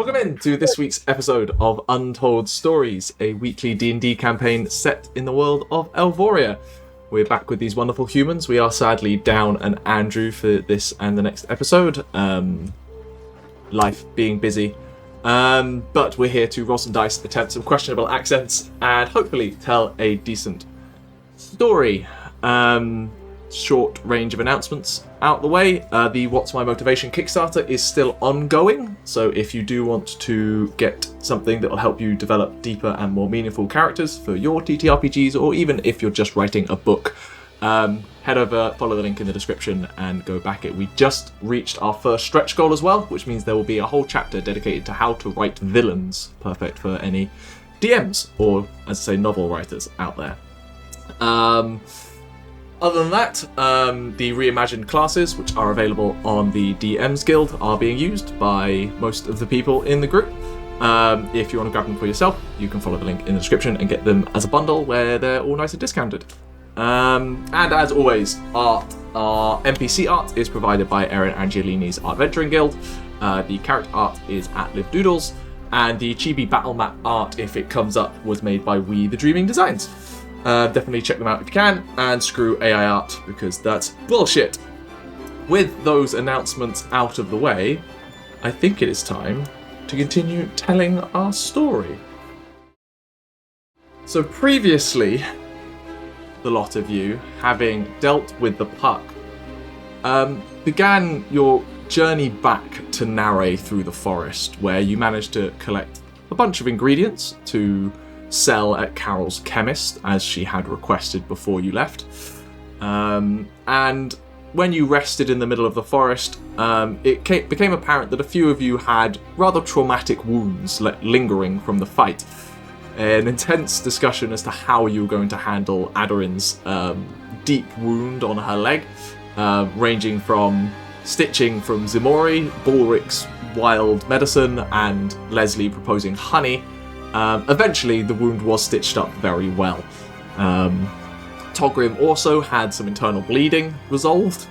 Welcome into this week's episode of Untold Stories, a weekly D&D campaign set in the world of Elvoria. We're back with these wonderful humans. We are sadly down an Andrew for this and the next episode. Life being busy. But we're here to roll some dice, attempt some questionable accents, and hopefully tell a decent story. Short range of announcements out the way. The What's My Motivation Kickstarter is still ongoing, so if you do want to get something that will help you develop deeper and more meaningful characters for your TTRPGs, or even if you're just writing a book, head over, follow the link in the description and go back it. We just reached our first stretch goal as well, which means there will be a whole chapter dedicated to how to write villains, perfect for any DMs or, as I say, novel writers out there. Other than that, the Reimagined Classes, which are available on the DMs Guild, are being used by most of the people in the group. If you want to grab them for yourself, you can follow the link in the description and get them as a bundle where they're all nice and discounted. And as always, our NPC art is provided by Aderyn Angiolini's Art Venturing Guild. The character art is at Live Doodles, and the Chibi battle map art, if it comes up, was made by WeTheDreamingDesigns. Definitely check them out if you can, and screw AI art, because that's bullshit. With those announcements out of the way, I think it is time to continue telling our story. So previously, the lot of you, having dealt with the puck, began your journey back to Narre through the forest, where you managed to collect a bunch of ingredients to sell at Carol's chemist, as she had requested before you left. And when you rested in the middle of the forest, it became apparent that a few of you had rather traumatic wounds lingering from the fight. An intense discussion as to how you were going to handle Aderyn's deep wound on her leg, ranging from stitching from Ximori, Balrick's wild medicine, and Lesley proposing honey. Eventually, the wound was stitched up very well. Togrim also had some internal bleeding resolved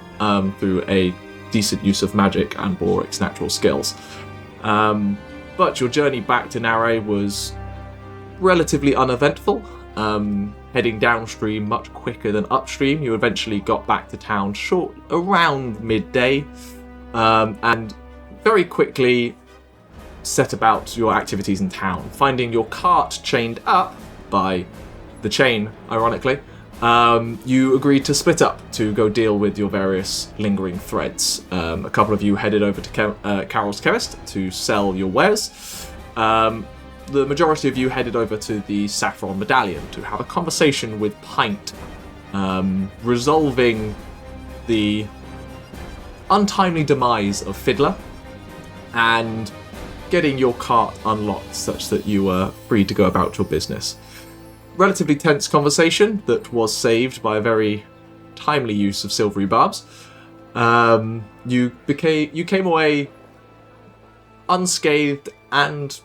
through a decent use of magic and Balrick's natural skills. But your journey back to Narre was relatively uneventful. Heading downstream much quicker than upstream, you eventually got back to town around midday, and very quickly set about your activities in town, finding your cart chained up by the chain, ironically. You agreed to split up to go deal with your various lingering threads. A couple of you headed over to Carol's chemist to sell your wares. The majority of you headed over to the Saffron Medallion to have a conversation with Pint, resolving the untimely demise of Fiddler and getting your cart unlocked such that you were free to go about your business. Relatively tense conversation that was saved by a very timely use of silvery barbs. You came away unscathed and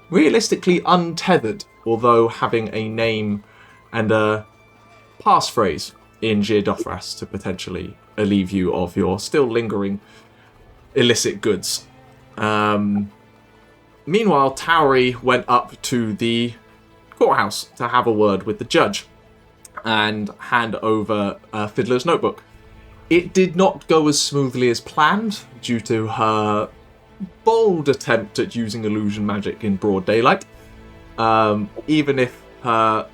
realistically untethered, although having a name and a passphrase in Jir Dothras to potentially relieve you of your still lingering illicit goods. Meanwhile, Tauri went up to the courthouse to have a word with the judge and hand over Fiddler's notebook. It did not go as smoothly as planned due to her bold attempt at using illusion magic in broad daylight. Even if her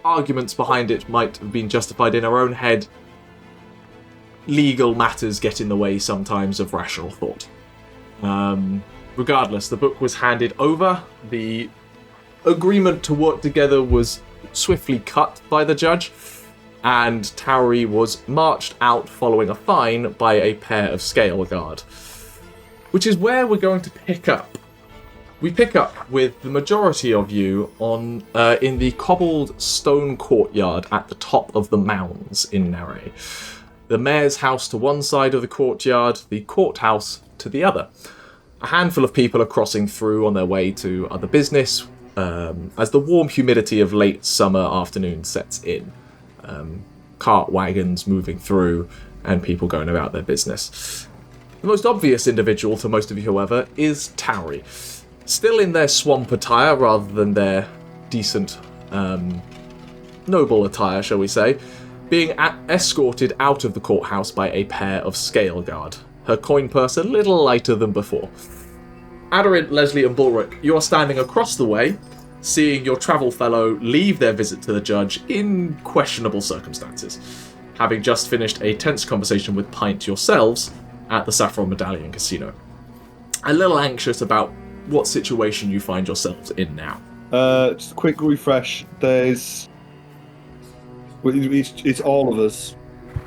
arguments behind it might have been justified in her own head, legal matters get in the way sometimes of rational thought. Regardless, the book was handed over. The agreement to work together was swiftly cut by the judge, and Tauri was marched out following a fine by a pair of scale guard. Which is where we're going to pick up. We pick up with the majority of you on in the cobbled stone courtyard at the top of the mounds in Narre. The mayor's house to one side of the courtyard, the courthouse to the other. A handful of people are crossing through on their way to other business as the warm humidity of late summer afternoon sets in. Cart wagons moving through and people going about their business. The most obvious individual to most of you, however, is Tauri. Still in their swamp attire rather than their decent, noble attire, shall we say, being escorted out of the courthouse by a pair of scale guard. Her coin purse a little lighter than before. Aderyn, Lesley, and Balrick, you are standing across the way, seeing your travel fellow leave their visit to the judge in questionable circumstances, having just finished a tense conversation with Pint yourselves at the Saffron Medallion Casino. A little anxious about what situation you find yourselves in now. Just a quick refresh. It's all of us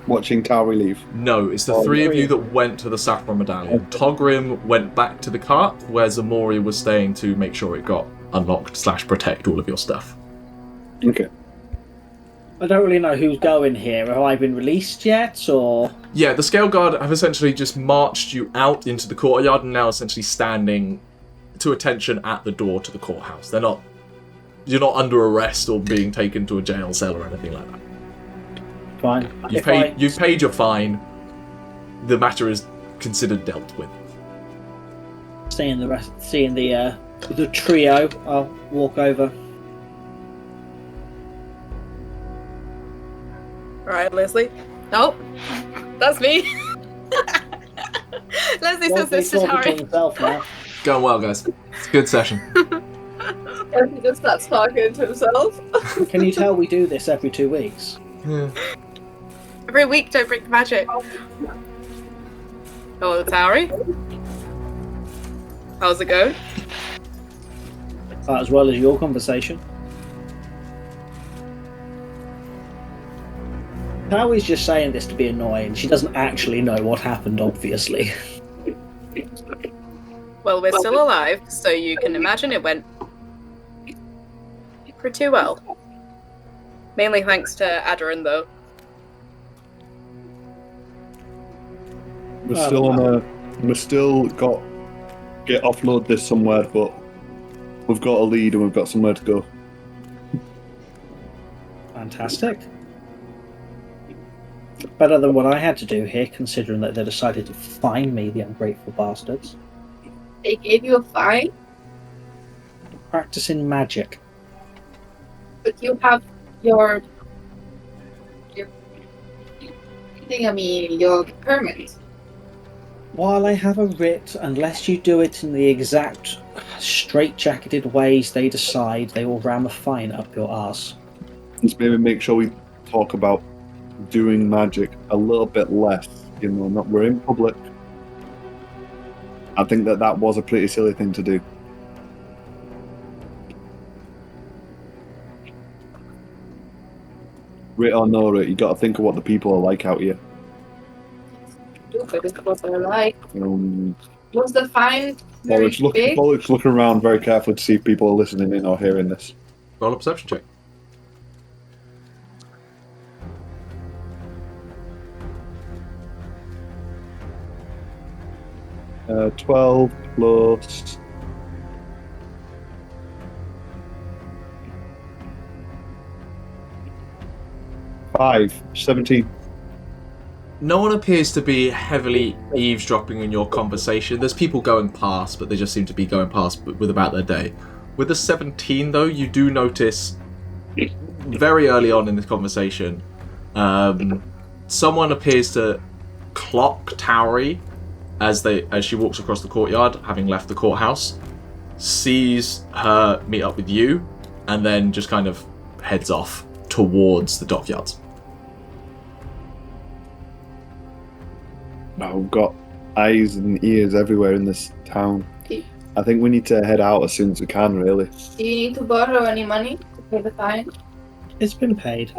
watching Tauri leave. No, it's the three of you that went to the Saffron Medallion. Togrim went back to the cart, where Ximori was staying to make sure it got unlocked / protect all of your stuff. Okay. I don't really know who's going here. Have I been released yet, or...? Yeah, the Scale Guard have essentially just marched you out into the courtyard and now essentially standing to attention at the door to the courthouse. You're not under arrest or being taken to a jail cell or anything like that. Fine. You've paid your fine. The matter is considered dealt with. Seeing the trio, I'll walk over. Alright, Lesley. Nope. That's me. Lesley says this to Tauri. Going well, guys. It's a good session. Or he just starts talking to himself. Can you tell we do this every 2 weeks? Yeah. Every week, don't break the magic. Hello, Tauri. How's it going? As well as your conversation. Tauri's just saying this to be annoying. She doesn't actually know what happened, obviously. Well, we're still alive, so you can imagine it went pretty well. Mainly thanks to Aderyn, though. We're still got get offload this somewhere, but we've got a lead and we've got somewhere to go. Fantastic. Better than what I had to do here, considering that they decided to fine me, the ungrateful bastards. They gave you a fine? Practicing magic. But you have your your permit. While I have a writ, unless you do it in the exact straight-jacketed ways they decide, they will ram a fine up your arse. Let's maybe make sure we talk about doing magic a little bit less. We're in public. I think that was a pretty silly thing to do. Writ or no writ, you got to think of what the people are like out here. Stupid is what they're like. Was the fine very big? Balrick's looking around very carefully to see if people are listening in or hearing this. Roll a perception check. Uh, 12 plus... 5, 17. No one appears to be heavily eavesdropping in your conversation. There's people going past, but they just seem to be going past with about their day. With the 17, though, you do notice very early on in this conversation, someone appears to clock Tauri as she walks across the courtyard, having left the courthouse, sees her meet up with you, and then just kind of heads off towards the dockyards. Oh, we've got eyes and ears everywhere in this town. I think we need to head out as soon as we can, really. Do you need to borrow any money to pay the fine? It's been paid.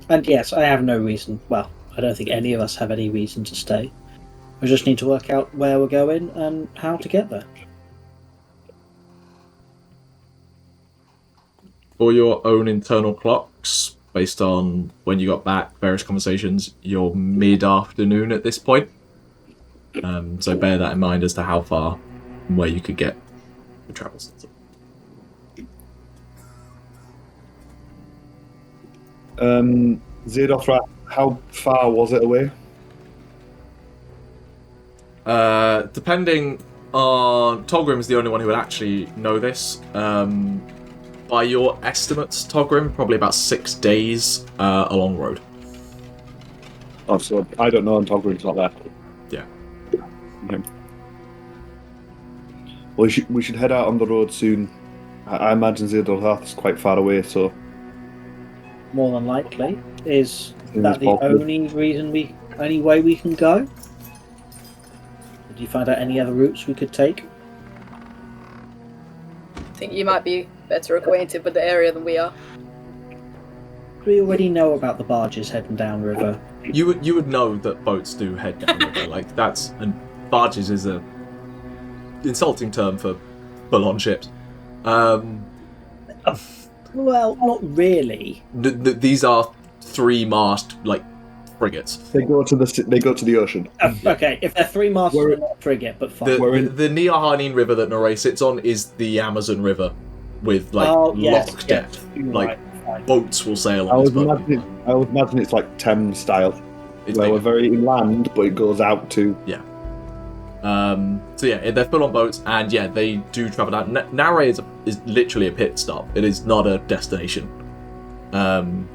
And yes, I have no reason. Well, I don't think any of us have any reason to stay. We just need to work out where we're going and how to get there. For your own internal clocks, based on when you got back, various conversations, you're mid-afternoon at this point. So bear that in mind as to how far and where you could get the travel. Zedothra, how far was it away? Depending on... Togrim is the only one who would actually know this. By your estimates, Togrim, probably about 6 days a long road. Oh, so I don't know, and Togrim's not there. Yeah. Okay. Well, we should head out on the road soon. I imagine Ximori is quite far away, so... More than likely. Is Soon that as the possible. only way we can go? Did you find out any other routes we could take? I think you might be better acquainted with the area than we are. We already know about the barges heading downriver. You would know that boats do head down river. Like, that's... And barges is a insulting term for full-on ships. Well, not really. These are 3-mast, like, frigates. They go to the ocean. Okay, if they're 3 masts, We're- they're not a frigate, but fine. The Niahanin River that Noré sits on is the Amazon River with, like, yes, lock yes, depth. you're Like, right, fine. boats will sail I on this would boat. imagine it's like Thames style, It's where big. we're very inland, but it goes out to... So yeah, they're full on boats, and yeah, they do travel down. Narray is literally a pit stop. It is not a destination.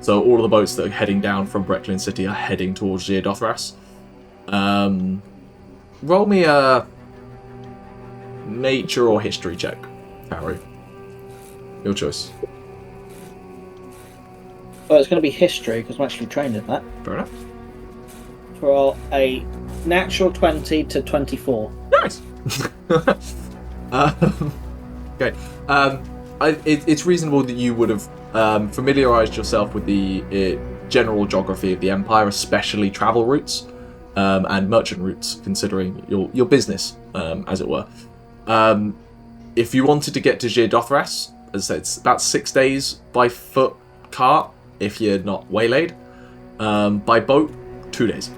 So all of the boats that are heading down from Brecklin City are heading towards Geodothras. Roll me a nature or history check, Tauri. Your choice. Well, it's going to be history, because I'm actually trained in that. Fair enough. For a natural 20 to 24. Nice. Okay. It's reasonable that you would have familiarised yourself with the general geography of the Empire, especially travel routes and merchant routes, considering your business, as it were. If you wanted to get to Geodothras, as I said, it's about 6 days by foot cart, if you're not waylaid. By boat, 2 days.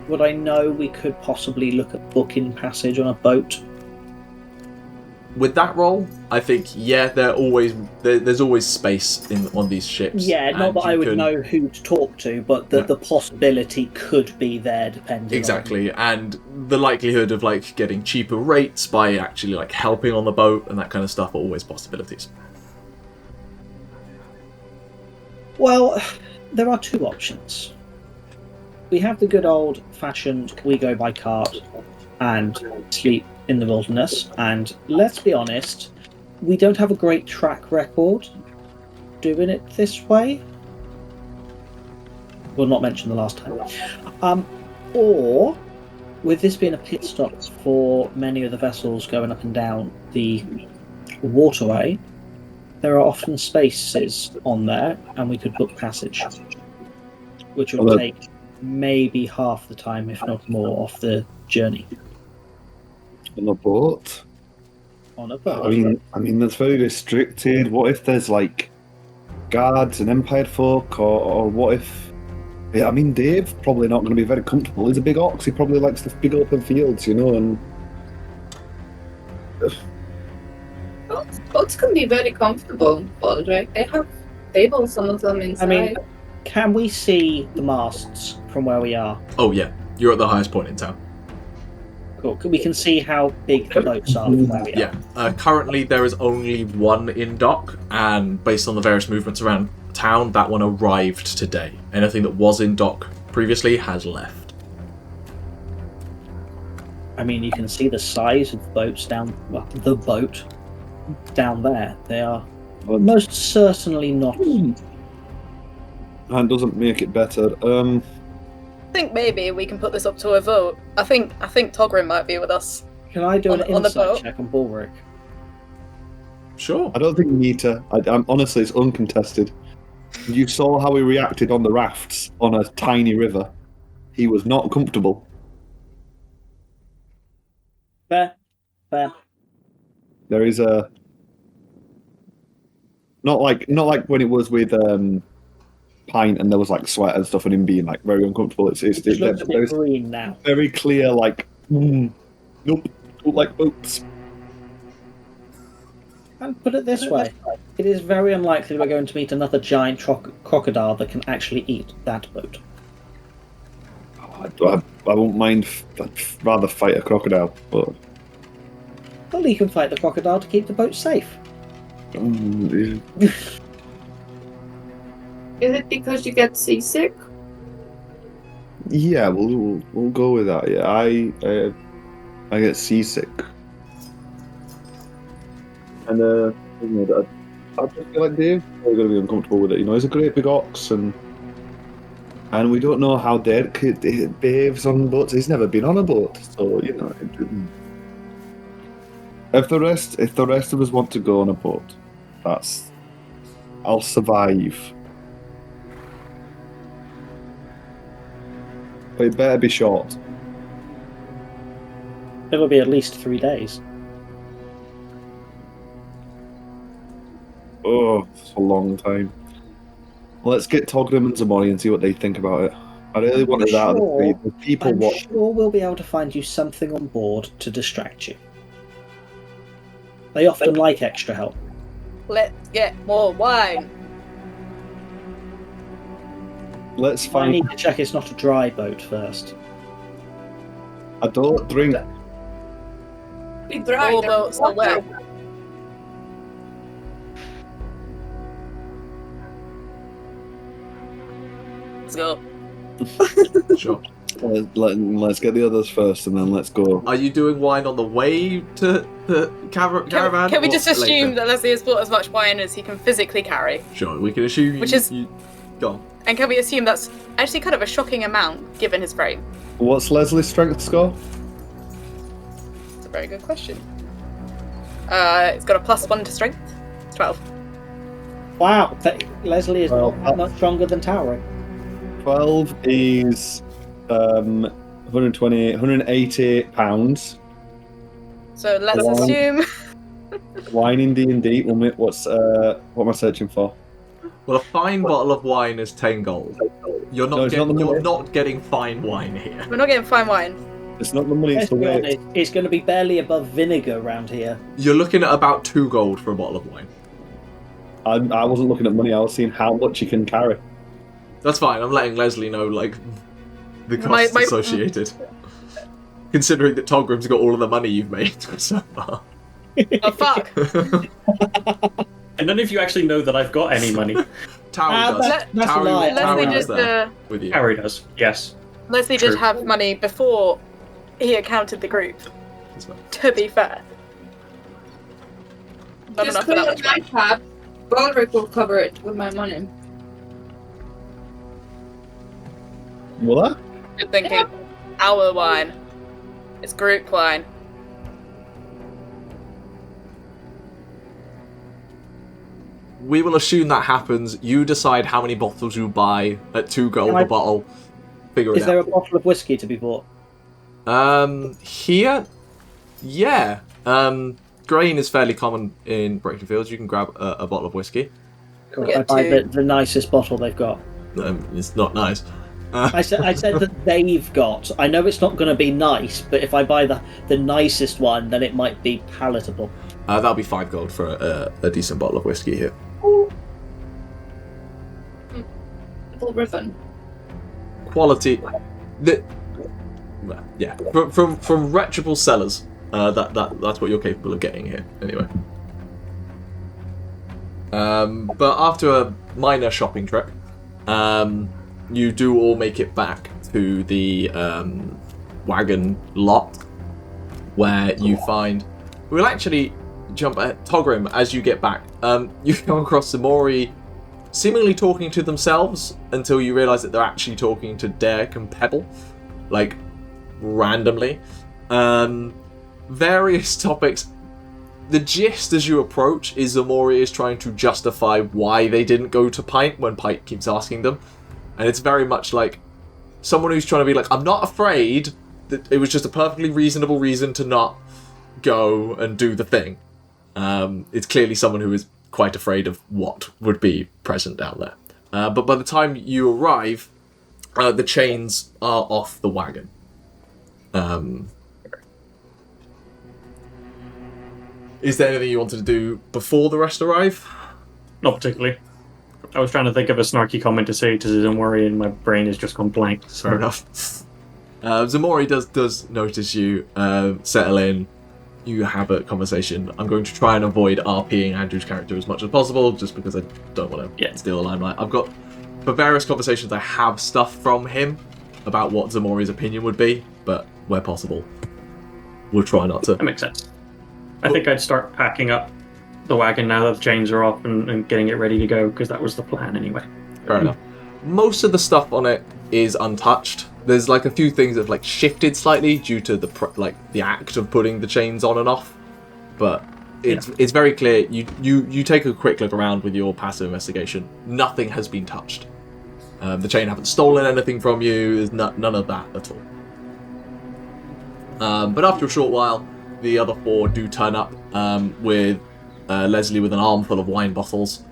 Would I know we could possibly look at booking passage on a boat? With that roll, I think, yeah, there's always space on these ships. Yeah, not and that I you would can- know who to talk to, but the possibility could be there depending Exactly, and the likelihood of like getting cheaper rates by actually like helping on the boat and that kind of stuff are always possibilities. on... Well, there are 2 options. We have the good old-fashioned we go by cart and sleep in the wilderness, and let's be honest, we don't have a great track record doing it this way. We'll not mention the last time. Or, with this being a pit stop for many of the vessels going up and down the waterway, there are often spaces on there, and we could book passage, which would take maybe half the time, if not more, off the journey. On a boat? On a boat. I mean, that's very restricted. What if there's like guards and Empire folk, or what if? Yeah, I mean, Dave's probably not going to be very comfortable. He's a big ox. He probably likes the big open fields, you know. And Boats can be very comfortable, Balrick. They have tables, some of them inside. I mean, can we see the masts from where we are? Oh yeah, you're at the highest point in town. Cool. We can see how big the boats are from where we are. Yeah. Currently there is only one in dock, and based on the various movements around town, that one arrived today. Anything that was in dock previously has left. I mean, you can see the size of the boats down. Well, the boat down there. They are most certainly not. that doesn't make it better. I think maybe we can put this up to a vote. I think Togrim might be with us. Can I do an On the insight boat? check on Balrick? Sure. I don't think you need to. I'm honestly, it's uncontested. You saw how he reacted on the rafts on a tiny river. He was not comfortable. Fair. There is a not like when it was with Pint and there was like sweat and stuff and him being like very uncomfortable. It It looks a bit there's green now. very clear like nope, don't like boats. And put it this way, it is very unlikely we're going to meet another giant crocodile that can actually eat that boat. I won't mind. I'd rather fight a crocodile, but Well, you can fight the crocodile to keep the boat safe. yeah. Is it because you get seasick? Yeah, we'll go with that. Yeah, I get seasick, and I just feel like Dave's probably going to be uncomfortable with it. You know, he's a great big ox, and we don't know how Derek behaves on boats. He's never been on a boat, so you know. If the rest of us want to go on a boat, I'll survive. But it better be short. It'll be at least 3 days. Oh, it's a long time. Let's get Togrim and Ximori and see what they think about it. I really want it out of the three. The people I'm watch. sure we'll be able to find you something on board to distract you. They often like extra help. Let's get more wine. Let's I find. need to check it's not a dry boat first. I don't drink. Be dry. All there's boats are water. wet. Let's go. Sure. Let's get the others first, and then let's go. Are you doing wine on the way to the caravan? Can we or just assume later? that Lesley has brought as much wine as he can physically carry? Sure, we can assume. Which is- Go on. And can we assume that's actually kind of a shocking amount given his frame? What's Leslie's strength score? It's a very good question. It's got a +1 to strength. It's 12. Wow, Lesley is Well, not much stronger than Tauri. 12 is 180 pounds. So let's Wow. assume. Wine in D&D. What am I searching for? Well, a fine bottle of wine is 10 gold. You're not, No, it's not the you're money. not getting fine wine here. We're not getting fine wine. It's not the money, it's Let's the be weight. honest, it's going to be barely above vinegar around here. You're looking at about 2 gold for a bottle of wine. I wasn't looking at money. I was seeing how much you can carry. That's fine. I'm letting Lesley know, like, the My- costs my- associated. Considering that Togrim's got all of the money you've made so far. Oh fuck! And none of you actually know that I've got any money. Tauri does. that's a lie. Leslie Tauri was just there with you. Harry does, yes. Leslie True. did have money before he accounted the group. That's fine. To be fair, not Just enough put for it that in much. my tab. Balrick will cover it with my money. What? Good thinking. Our wine. It's group wine. We will assume that happens. You decide how many bottles you buy at 2 gold Can I- a bottle. Figure Is it there a out. bottle of whiskey to be bought? Here? Yeah. Grain is fairly common in Breaking Fields. You can grab a bottle of whiskey. Cool. Yeah, I buy two. the nicest bottle they've got. It's not nice. I said that they've got. I know it's not going to be nice, but if I buy the nicest one, then it might be palatable. That'll be 5 gold for a decent bottle of whiskey here. Little ribbon. Quality. Yeah, from reputable sellers. That's what you're capable of getting here. Anyway. But after a minor shopping trip, you do all make it back to the wagon lot, where you find. We'll actually jump at Togrim as you get back. You come across Ximori seemingly talking to themselves until you realise that they're actually talking to Derek and Pebble, like randomly. Various topics. The gist as you approach is Ximori is trying to justify why they didn't go to Pint when Pint keeps asking them. And it's very much like someone who's trying to be like, I'm not afraid, that it was just a perfectly reasonable reason to not go and do the thing. It's clearly someone who is quite afraid of what would be present down there. But by the time you arrive, the chains are off the wagon. Is there anything you wanted to do before the rest arrive? Not particularly. I was trying to think of a snarky comment to say to Ximori and my brain has just gone blank. So. Fair enough. Ximori does notice you settle in. You have a conversation. I'm going to try and avoid RPing Andrew's character as much as possible, just because I don't want to steal the limelight. For various conversations, I have stuff from him about what Ximori's opinion would be, but where possible, we'll try not to. That makes sense. I think I'd start packing up the wagon now that the chains are off and getting it ready to go, because that was the plan anyway. Fair enough. Most of the stuff on it is untouched. There's like a few things that have like shifted slightly due to the act of putting the chains on and off, but it's very clear. You take a quick look around with your passive investigation. Nothing has been touched. The chain haven't stolen anything from you. There's none of that at all. But after a short while, the other four do turn up with Lesley with an armful of wine bottles.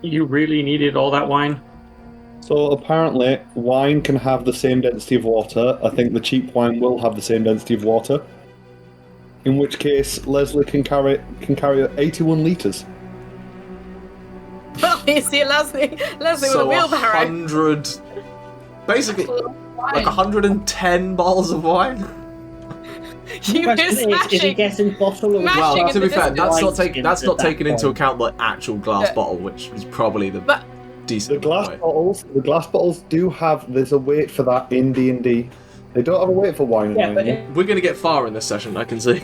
You really needed all that wine? So apparently, wine can have the same density of water. I think the cheap wine will have the same density of water. In which case, Lesley can carry 81 litres. Well, you see Lesley with a So wheelbarrow. 100, basically like 110 bottles of wine. The question is he getting bottle or Smashing Well, into to be fair, this that's not taken into point. account the actual glass bottle, which is probably the But- decent. The glass way. bottles do have. There's a weight for that in D&D. They don't have a weight for wine. Yeah, but We're going to get far in this session, I can see.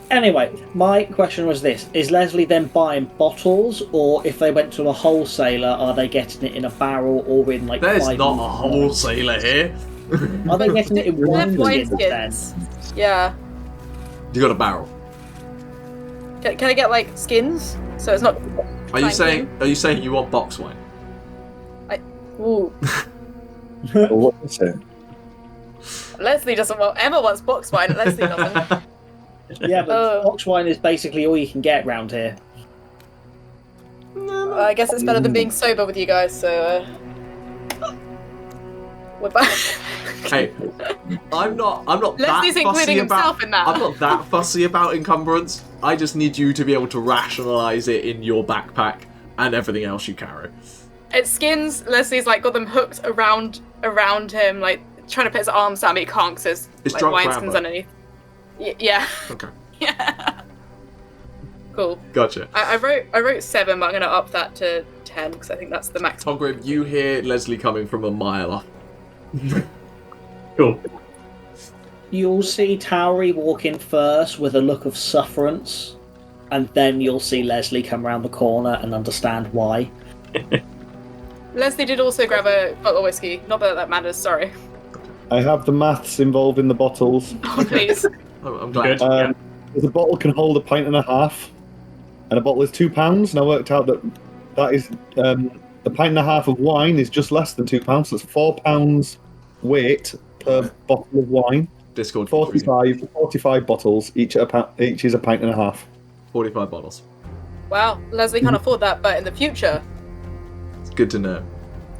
anyway, my question was this: is Lesley then buying bottles, or if they went to a wholesaler, are they getting it in a barrel or in like? There's 5 not a litre wholesaler here. bottles? Are they getting it in Left wine skins then? wineskins. Yeah. You got a barrel. Can I get like skins? So it's not. Are you saying you want box wine? Ooh. What are you saying? Lesley doesn't want. Emma wants box wine. Lesley doesn't. Yeah, but Oh. box wine is basically all you can get round here. I guess it's better than being sober with you guys. So. We're back. Hey, I'm not Leslie's that fussy including about. himself in that. I'm not that fussy about encumbrance. I just need you to be able to rationalize it in your backpack and everything else you carry. It's skins. Leslie's like got them hooked around him, like trying to put his arms down, but he can't because there's It's like drunk wine Rambo. skins underneath. Yeah. Okay, Yeah. Cool. gotcha. I wrote 7, but I'm gonna up that to 10 because I think that's the max. Togrim, you hear Lesley coming from a mile off. Cool. You'll see Tauri walk in first with a look of sufferance, and then you'll see Lesley come around the corner and understand why. Lesley did also grab a bottle of whiskey. Not that that matters. Sorry. I have the maths involved in the bottles. Oh, please. I'm glad. Good. Yeah. The bottle can hold a pint and a half, and a bottle is £2. And I worked out that is a pint and a half of wine is just less than £2. So it's £4 weight per bottle of wine. Discord 45 bottles, each is a pint and a half. 45 bottles. Wow. Lesley can't afford that, but in the future, It's good to know.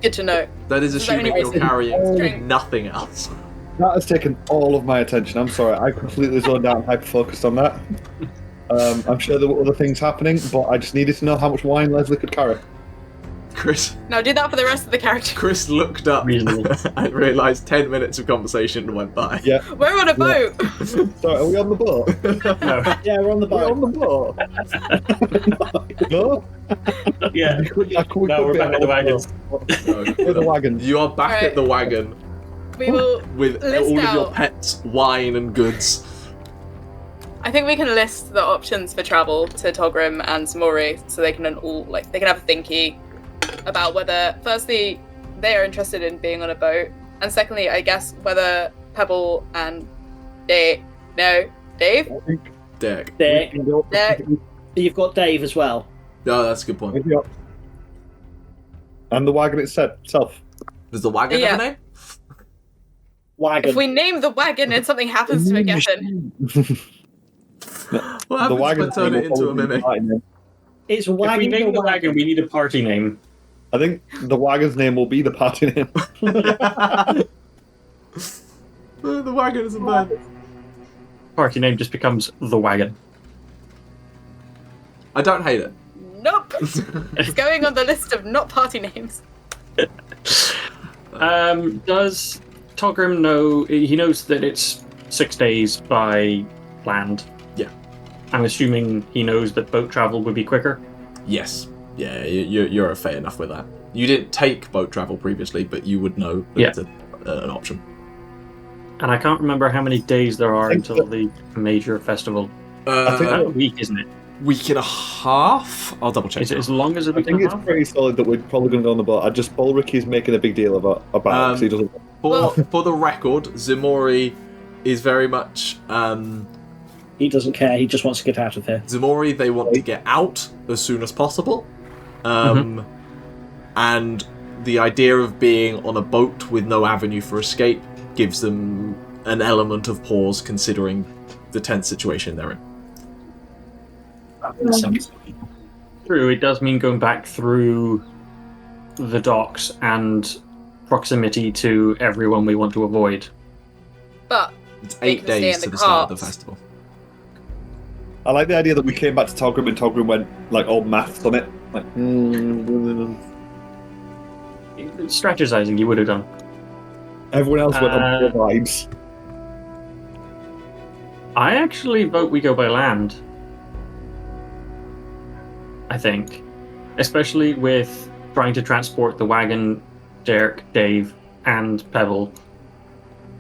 good to know. That is Is there assuming any you're reason- carrying Drink. nothing else. That has taken all of my attention. I'm sorry, I completely zoned out and hyper-focused on that. I'm sure there were other things happening, but I just needed to know how much wine Lesley could carry. Chris Now do that for the rest of the character. looked up Reasonable. and realised 10 minutes of conversation went by. Yeah. We're on a boat. Sorry, are we on the boat? No. Yeah, we're on the Are we boat. on the boat? No? Yeah. We No, we're back at the wagons. With the wagon. You are back Right. at the wagon We will with list all of your out. pets, wine and goods. I think we can list the options for travel to Togrim and Ximori so they can all they can have a thinky about whether firstly they are interested in being on a boat, and secondly I guess whether Pebble and Dave Dick. There, Dick. you've got Dave as well. No, that's a good point. And the wagon itself. Does the wagon Yeah. have a name? Wagon. If we name the wagon and something happens to it, Gethin, What happens if I turn it into a mimic? It's If wagon. we name the the wagon, we need a party name. I think the wagon's name will be the party name. The wagon isn't bad. Party name just becomes the wagon. I don't hate it. nope. It's going on the list of not party names. Does Togrim know? He knows that it's 6 days by land. Yeah. I'm assuming he knows that boat travel would be quicker. Yes. Yeah, you're fair enough with that. You didn't take boat travel previously, but you would know that it's an option. And I can't remember how many days there are I think until the major festival. I think About a week, isn't it? Week and a half? I'll double check. Is it as long as a I week think and a it's half? pretty solid that we're probably going to go on the boat. Balrick is making a big deal about it because he doesn't. For the record, Ximori is very much... He doesn't care. He just wants to get out of here. Ximori, they want to get out as soon as possible. And the idea of being on a boat with no avenue for escape gives them an element of pause considering the tense situation they're in. True, it does mean going back through the docks and proximity to everyone we want to avoid. But It's They 8 can stay days in to the the start of the carts. festival. I like the idea that we came back to Togrim and Togrim went like all maths on it. Like, Strategizing, you would have done. everyone else went on pure vibes. I actually vote we go by land. I think. Especially with trying to transport the wagon, Derek, Dave, and Pebble.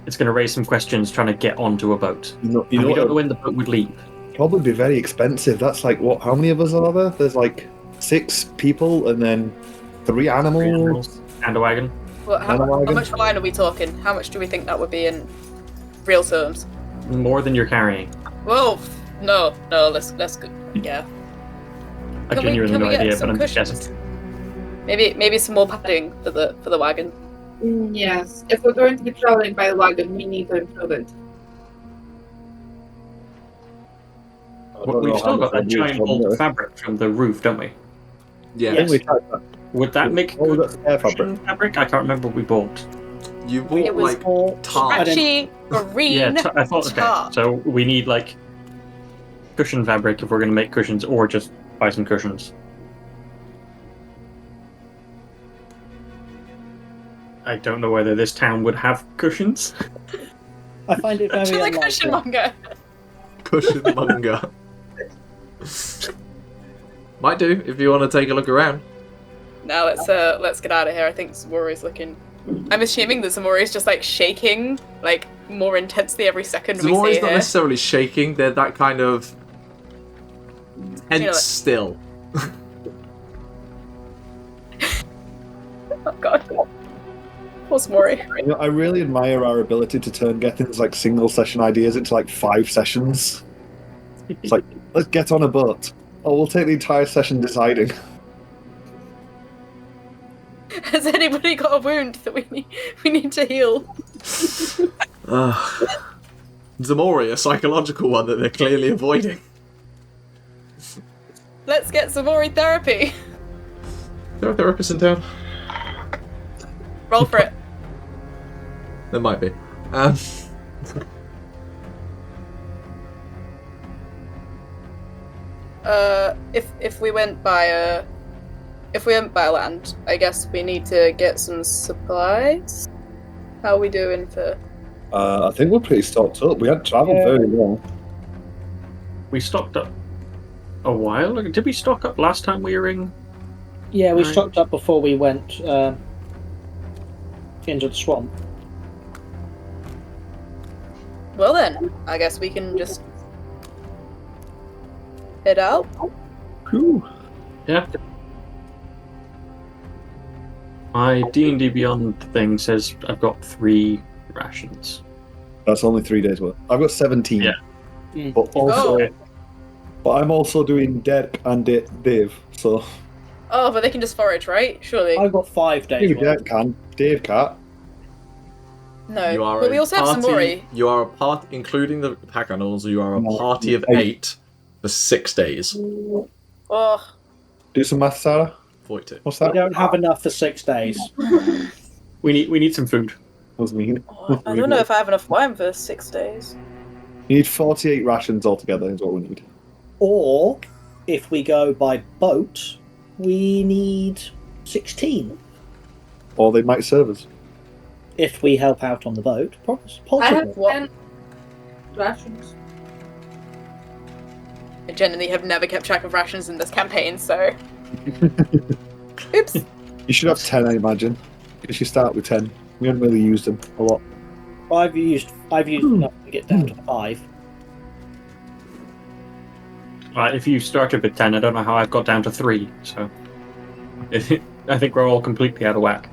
It's going to raise some questions trying to get onto a boat. You And know we don't know what? when the boat would leave. Probably be very expensive. That's like what? How many of us are there? There's like 6 people and then 3 animals. 3 animals and a wagon. well, how Bandwagon? much wine are we talking? How much do we think that would be in real terms? More than you're carrying. Well, no, let's go. Yeah. I genuinely can no we get idea, but some I'm just cushions? guessing. Maybe some more padding for the wagon. Yes, if we're going to be traveling by wagon, we need to improve it. I don't We've know still how got much that giant I've bolt used of fabric from the roof, don't we? Yeah. I think we tried that. Would that make Oh, good that's air fabric. cushion fabric? I can't remember what we bought. You It bought, was like, Or tar. Stretchy green. Yeah, I thought tar. okay. So we need like cushion fabric if we're going to make cushions, or just buy some cushions. I don't know whether this town would have cushions. I find it very To the unlikely. cushion Cushion monger. Might do if you want to take a look around. Now let's get out of here. I think Ximori's looking. I'm assuming that Ximori's just like shaking, like more intensely every second we Ximori's see not here. necessarily shaking, they're that kind of tense like- still. Oh god. Poor Ximori. You know, I really admire our ability to turn Gethin's like single session ideas into like 5 sessions. It's like, let's get on a boat. Oh, we'll take the entire session deciding. Has anybody got a wound that we need to heal? Ximori, a psychological one that they're clearly avoiding. Let's get Ximori therapy. There are therapists in town? Roll for it. There might be. If we went by land, I guess we need to get some supplies. How are we doing for? I think we're pretty stocked up. We hadn't travelled very long. We stocked up a while ago. Did we stock up last time we were in? Yeah, we Right. stocked up before we went into the swamp. Well then, I guess we can just head out. Whew. Yeah. My D&D Beyond thing says I've got 3 rations. That's only 3 days worth. I've got 17. Yeah. But also, Oh. but I'm also doing Derek and Dave. So Oh, but they can just forage, right? Surely. I've got 5 days. maybe worth. Derek can. Dave can't. No. You are But we a also have party, Ximori. You are a part, including the pack animals, you are a No, party of 8. 8 for 6 days. Oh, Do some math, Sarah. 42. What's We that? don't have enough for 6 days. We need some food. That was mean. I don't know if I have enough wine for 6 days. You need 48 rations altogether, is what we need. Or, if we go by boat, we need 16. Or they might serve us. if we help out on the boat, I possibly. have 10 rations. I genuinely have never kept track of rations in this campaign, so. Oops. You should have 10, I imagine. Because you start with 10. We haven't really used them a lot. I've used enough to get down to 5. Right, if you started with 10, I don't know how I've got down to 3, so I think we're all completely out of whack.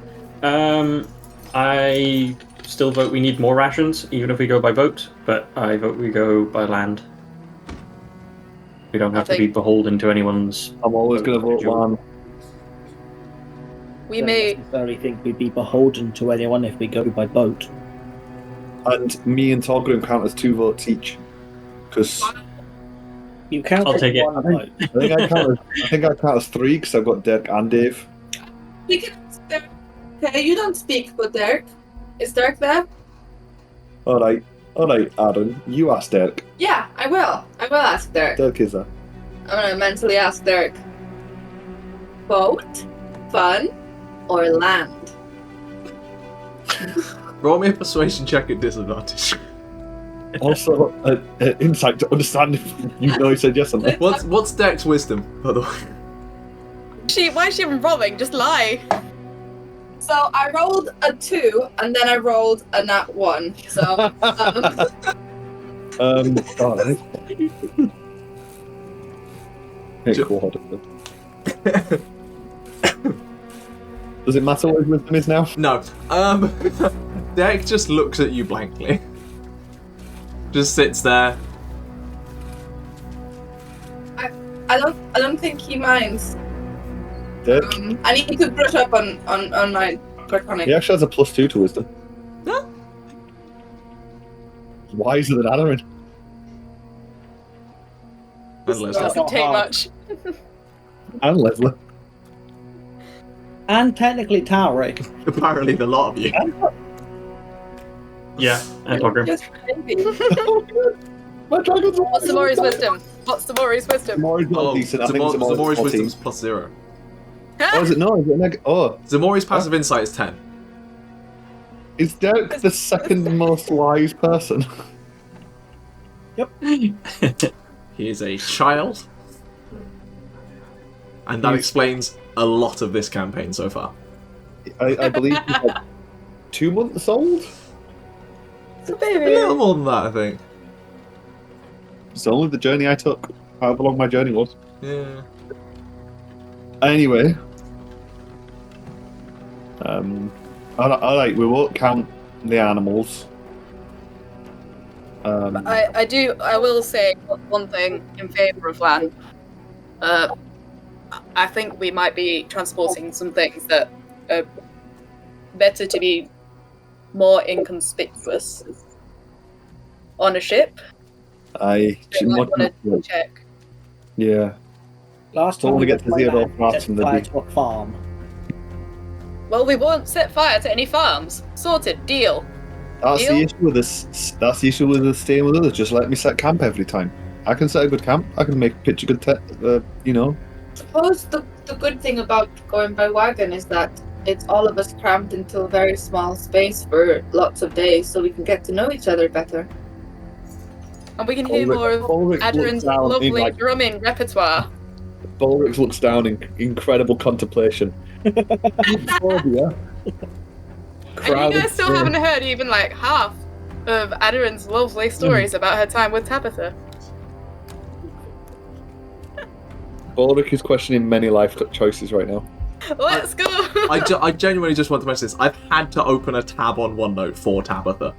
I still vote we need more rations, even if we go by boat, but I vote we go by land. We don't have to be beholden to anyone's... I'm always going to vote land. We I don't may. necessarily think we'd be beholden to anyone if we go by boat. And me and Togrim count as 2 votes each. Because You count I'll as take it. one vote. I think I count as 3 because I've got Dirk and Dave. We can. Okay, you don't speak for Dirk. Is Dirk there? Alright, Aaron, you ask Dirk. Yeah, I will. I will ask Dirk. Dirk is there. I'm gonna mentally ask Dirk. Boat, fun, or land? Roll me a persuasion check at disadvantage. Also, insight to understand if you know he said yes or no. What's Dex wisdom, by the way? Why is she even rolling? Just lie. So I rolled a 2, and then I rolled a nat 1. So, Alright. Does it matter what his wisdom is now? No. Dex just looks at you blankly. Just sits there. I don't think he minds. Dirk? I need to brush up on my Draconic. He actually has a +2 to wisdom. Huh? Wiser than Aderyn. And Lesley. Doesn't take hard. much. And Lesley. And technically Tauri. Apparently the lot of you. Yeah, and Togrim. Just maybe. My dragon's What's Ximori's wisdom? What's Ximori's wisdom? Ximori's not decent. I think Ximori's Ximori's wisdom's +0. Oh, is it? No, is it Ximori's passive insight is 10. Is Dirk the second most wise person? He is a child. And that explains a lot of this campaign so far. I believe he's like 2 months old? It's a A baby. little more than that, I think. It's only the journey I took. However long my journey was. Yeah. Anyway. Alright, we won't count the animals. I will say one thing in favour of land. I think we might be transporting some things that are better to be more inconspicuous on a ship. I So I want to check. Yeah. Last Don't time wanna we get to went zero land, parts set from the fire big- to a farm. Well, we won't set fire to any farms. Sorted. Deal. That's the Deal? issue with this. That's the issue with us staying with others. Just let me set camp every time. I can set a good camp. I can pitch a good you know. Suppose the good thing about going by wagon is that it's all of us cramped into a very small space for lots of days, so we can get to know each other better. And we can hear more of Balrick Aderyn's looks down lovely in, like, drumming repertoire. Balrick looks down in incredible contemplation. Claudia. And you guys still haven't heard even like half of Aderyn's lovely stories about her time with Tabitha. Balrick is questioning many life choices right now. Let's go! I genuinely just want to mention this. I've had to open a tab on OneNote for Tabitha.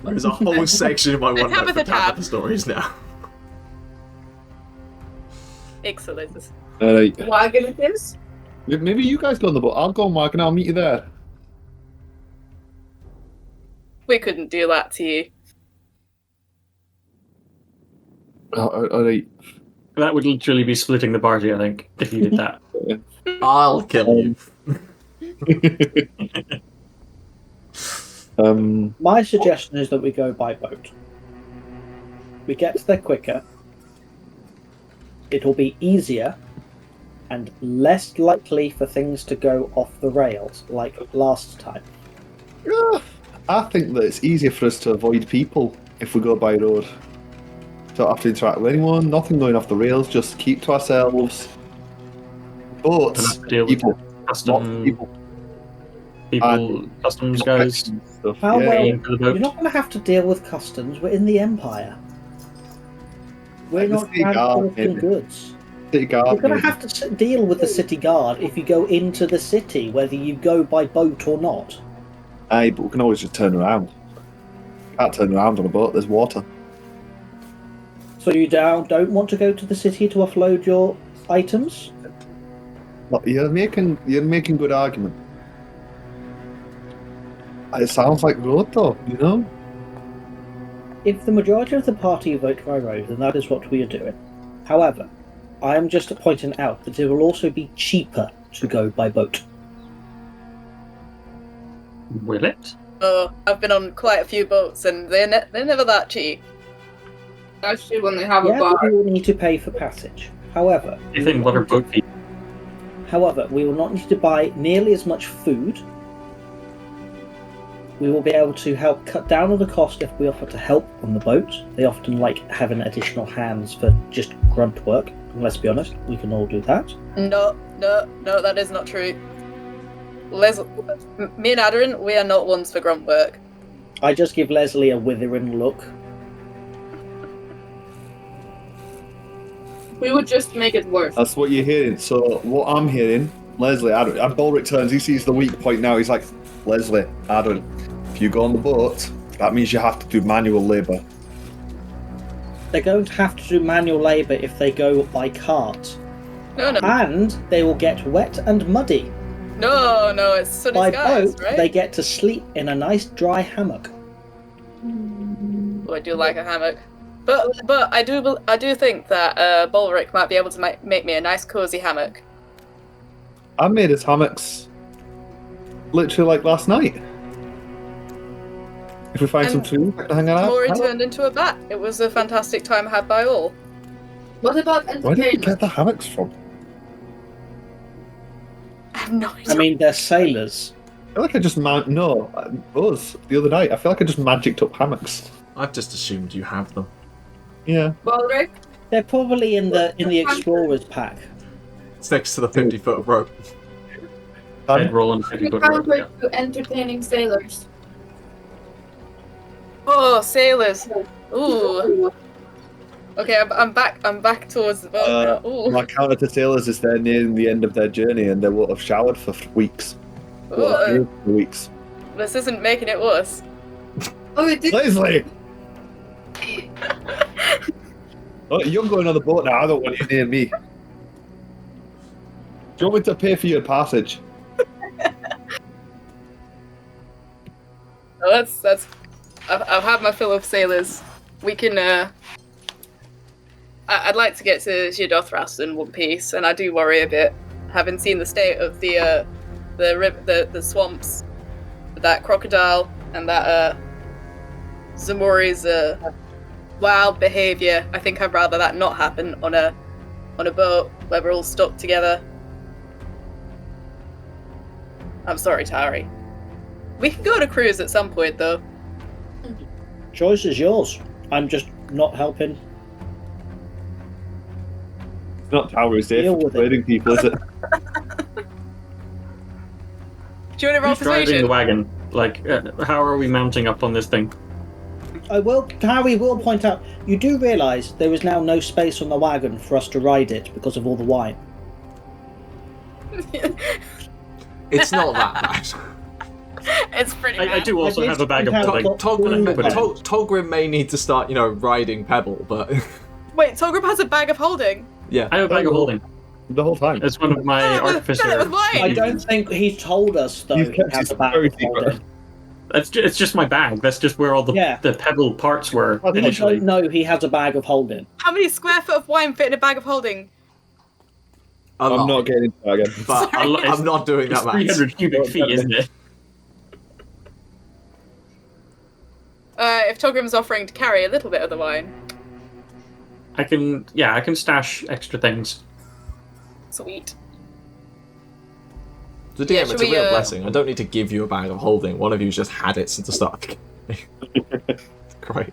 There's a whole section in my OneNote Tabitha for tab. Tabitha stories now. Excellent. Alright. Wagon it is? Maybe you guys go on the boat. I'll go on wagon. I'll meet you there. We couldn't do that to you. Alright. That would literally be splitting the party, I think, if you did that. I'll kill you. My suggestion is that we go by boat. We get there quicker. It'll be easier and less likely for things to go off the rails like last time. I think that it's easier for us to avoid people if we go by road. Don't have to interact with anyone, nothing going off the rails, just keep to ourselves. Don't Boats, have to deal with people, lots of People, customs and guys. stuff. How yeah. well? Paying for the boat. You're not going to have to deal with customs. We're in the Empire. We're Like the not city guard, transporting maybe. goods. City guard, You're going to maybe. have to deal with the city guard if you go into the city, whether you go by boat or not. Aye, but we can always just turn around. Can't turn around on a boat, there's water. So you don't want to go to the city to offload your items? But you're making good argument. It sounds like road though, you know? If the majority of the party vote by road, then that is what we are doing. However, I am just pointing out that it will also be cheaper to go by boat. Will it? Oh, I've been on quite a few boats, and they're never that cheap. Actually, when they have a Yeah, bar. we will need to pay for passage. However, You think what are boat fees? we will not need to buy nearly as much food. We will be able to help cut down on the cost if we offer to help on the boat. They often like having additional hands for just grunt work. And let's be honest, we can all do that. No, that is not true. Me and Aderyn, we are not ones for grunt work. I just give Lesley a withering look. We would just make it worse. That's what you're hearing. So what I'm hearing, Lesley, Aderyn, and Balrick turns, he sees the weak point now, he's like, Lesley, Aderyn, if you go on the boat, that means you have to do manual labour. They're going to have to do manual labour if they go by cart. No, And they will get wet and muddy. no, it's sunny By skies, boat, right? they get to sleep in a nice dry hammock. Oh, I do like a hammock, but I do think that Balrick might be able to make me a nice cozy hammock. I made his hammocks literally like last night. If we find some And food, I can hang out. Gnome turned into a bat. It was a fantastic time had by all. What about Where did you entertainment? get the hammocks from? I have no idea. I mean, they're sailors. I feel like I just us the other night. I feel like I just magicked up hammocks. I've just assumed you have them. Yeah. Balrick? They're probably in the explorers pack. It's next to the 50-foot of rope. I'd roll on 50 You foot can't road. wait to entertaining sailors. Oh, sailors. Ooh. Okay, I'm back towards the boat now. Ooh. My counter to sailors is they're nearing the end of their journey and they won't have showered for weeks. Ooh. For weeks. This isn't making it worse. Oh, it did. Lesley! Oh, you're going on the boat now. I don't want you near me. Do you want me to pay for your passage? Oh, that's. I've had my fill of sailors. We can. I'd like to get to Jadothrust in one piece, and I do worry a bit, having seen the state of the swamps, with that crocodile and that Ximori's wild behaviour. I think I'd rather that not happen on a boat where we're all stuck together. I'm sorry, Tauri. We can go on a cruise at some point, though. Choice is yours. I'm just not helping. It's not Tauri's day Deal for with it. persuading people, is it? Do you want to roll Who's driving persuasion? the wagon? Like, how are we mounting up on this thing? Harry will point out, you do realise there is now no space on the wagon for us to ride it because of all the wine. It's not that bad. It's pretty bad. I do also I did have a bag of point out holding. what- Togrim may need to start, riding Pebble, but Wait, Togrim has a bag of holding. yeah. I have a bag of holding. The whole time. It's one of my Fill it with Artificer. wine. I don't think he told us, though, He's he kept has his a bag very of holding. secret. It's just my bag. That's just where all the Yeah. the pebble parts were I I initially. don't know he has a bag of holding. How many square foot of wine fit in a bag of holding? I'm not getting into that again. But Sorry. I'm not doing It's that math. 300 cubic feet, isn't it? If Togrim's offering to carry a little bit of the wine, I can stash extra things. sweet. The DM, Yeah, it's should a we, real blessing. I don't need to give you a bag of holding. One of you's just had it since the start. Great.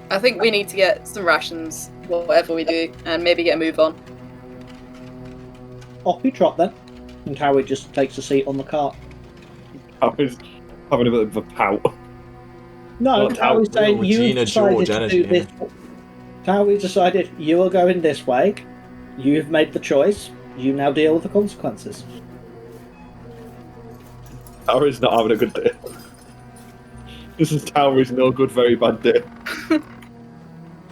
I think we need to get some rations, whatever we do, and maybe get a move on. Off you trot then. And Tauri just takes a seat on the cart. I was having a bit of a pout. No, Well, Tauri's saying you Regina decided George to energy do this. Tauri decided you are going this way. You've made the choice. You now deal with the consequences. Tauri's not having a good day. This is Tauri's no good, very bad day.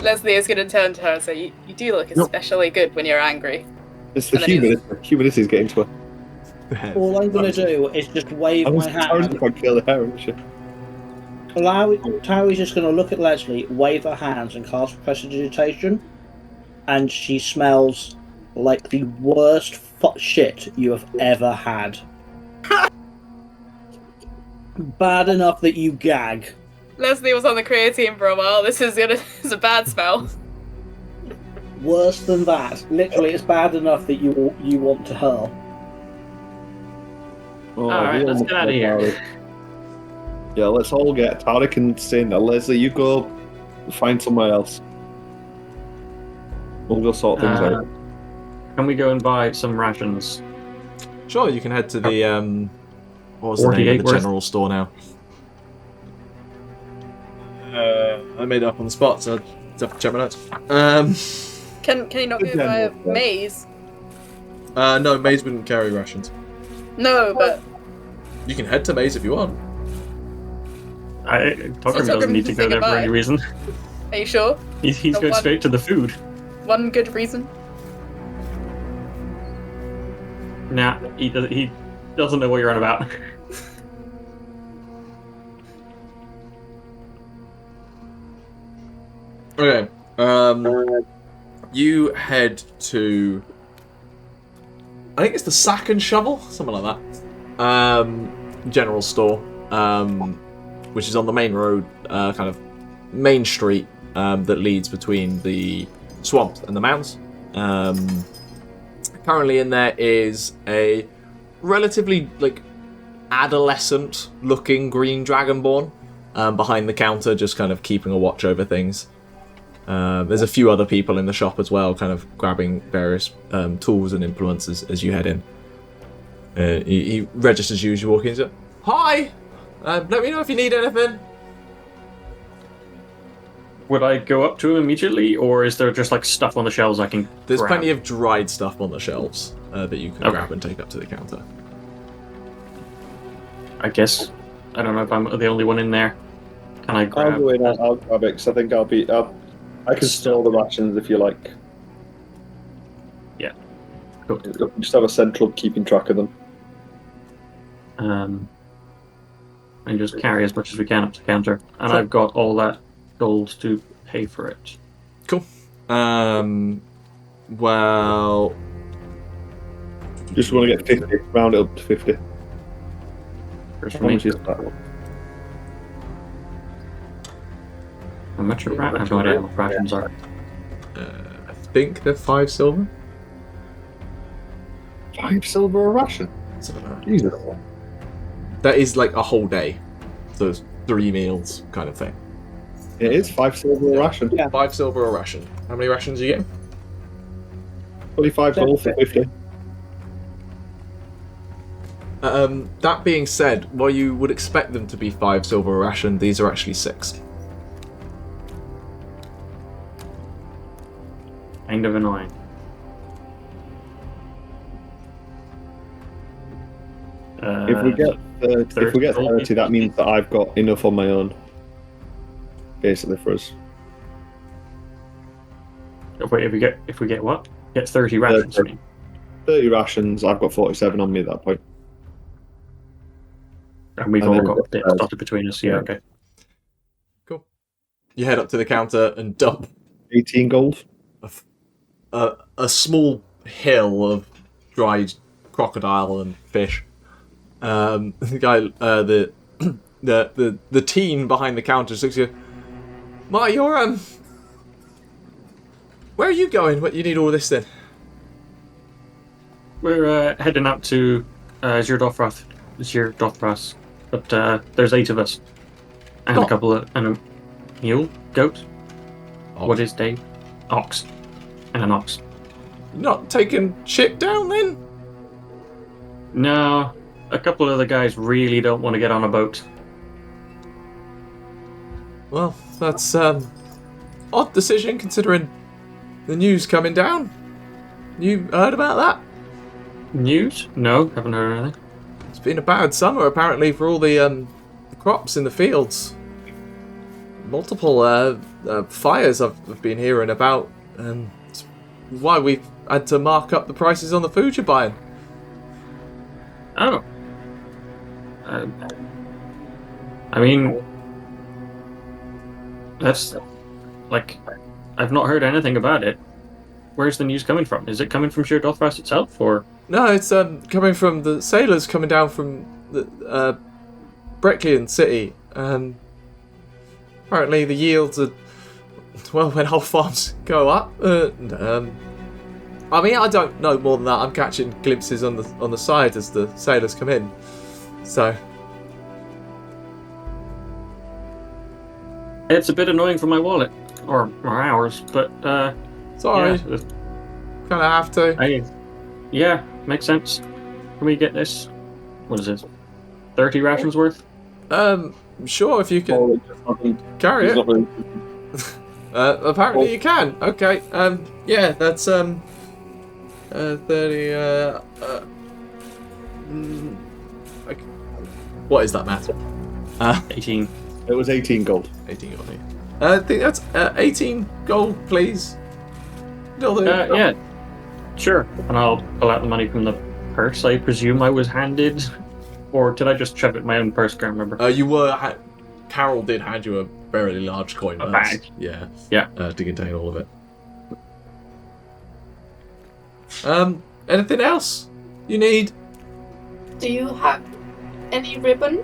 Lesley is going to turn to her and say, you do look especially good when you're angry. It's the And then humidity. Humidity's getting to her. All I'm going to do is just wave my Tauri's hand. quite kill the hair, isn't she? Tauri's just going to look at Lesley, wave her hands, and cast Prestidigitation, and she smells like the worst shit you have ever had. Bad enough that you gag. Lesley was on the career team for a while. This is a bad smell. Worse than that. Literally, it's bad enough that you want to hurl. Oh, Alright, let's get out of here. Yeah, let's all get Tarek and Sin. Lesley, you go find somewhere else. We'll go sort things out. Can we go and buy some rations? Sure, you can head to the what was the name 48 of the worth. general store now? I made it up on the spot, so I have to check my notes. Can you not go by a maze? No, Maze wouldn't carry rations. No, but You can head to Maze if you want. Togrim Togrim doesn't need to can go say there for goodbye. any reason. are you sure? He's The going one- straight to the food. One good reason? Nah, he doesn't know what you're on about. Okay. You head to, I think it's the Sack and Shovel, something like that. General store, which is on the main road, kind of main street that leads between the swamps and the mounds. Currently in there is a relatively adolescent-looking green dragonborn behind the counter, just kind of keeping a watch over things. There's a few other people in the shop as well, kind of grabbing various tools and implements as you head in. He registers you as you walk in. So, hi! Let me know if you need anything. Would I go up to him immediately, or is there just stuff on the shelves I can There's grab? plenty of dried stuff on the shelves that you can Okay. grab and take up to the counter. I guess. I don't know if I'm the only one in there. Can I grab? I'll go in, I'll grab it, because I think I can store the rations if you like. Yeah. Cool. Just have a central keeping track of them. And just carry as much as we can up to the counter. And Sure. I've got all that gold to pay for it. Cool. Well, Just want to get 50, round it up to 50. First How for me. much is that? How much are I have no idea what rations are. I think they're 5 silver. 5 silver a ration? Something like that. Jesus. That is like a whole day. So it's 3 meals kind of thing. It is 5 silver a ration. Yeah. 5 silver a ration. How many rations are you getting? 25 gold for 50. That being said, while you would expect them to be 5 silver a ration, these are actually 6. Kind of annoying. If we get 30, that means that I've got enough on my own. Basically for us. Wait, if we get what? Get 30 rations. I mean. 30 rations, I've got 47 on me at that point. And we've And all then got we've bits got- dotted between us. Yeah, okay. Cool. You head up to the counter and dump 18 gold. a small hill of dried crocodile and fish. The guy, the teen behind the counter looks at you. Ma, you're where are you going? What you need all this then? we're heading out to Zir-Dothras, but there's 8 of us, and a couple of and a mule, goat. Ox. What is Dave? Ox, and an ox. You're not taking shit down then? No, a couple of the guys really don't want to get on a boat. Well, that's odd decision considering the news coming down. You heard about that? News? No, haven't heard anything. It's been a bad summer apparently for all the crops in the fields. Multiple fires I've been hearing about, and it's why we've had to mark up the prices on the food you're buying. Oh. I mean, that's like, I've not heard anything about it. Where's the news coming from? Is it coming from Zir-Dothras itself, or? No, it's coming from the sailors coming down from the Brecklian city. Apparently the yields are, well, when whole farms go up. I mean, I don't know more than that. I'm catching glimpses on the side as the sailors come in. So It's a bit annoying for my wallet, or ours, but sorry, yeah, kind of have to. Yeah, makes sense. Can we get this? What is this? 30 rations worth? Sure, if you can carry it. Really... Apparently you can. Okay. Yeah, that's 30. What is that math? 18. It was 18 gold. 18 gold. I think that's 18 gold, please. Yeah, sure. And I'll pull out the money from the purse I presume I was handed. Or did I just shove it in my own purse? Can't remember. You were. Carol did hand you a very large coin A purse. bag. Yeah. Yeah. To contain all of it. Anything else you need? Do you have any ribbon?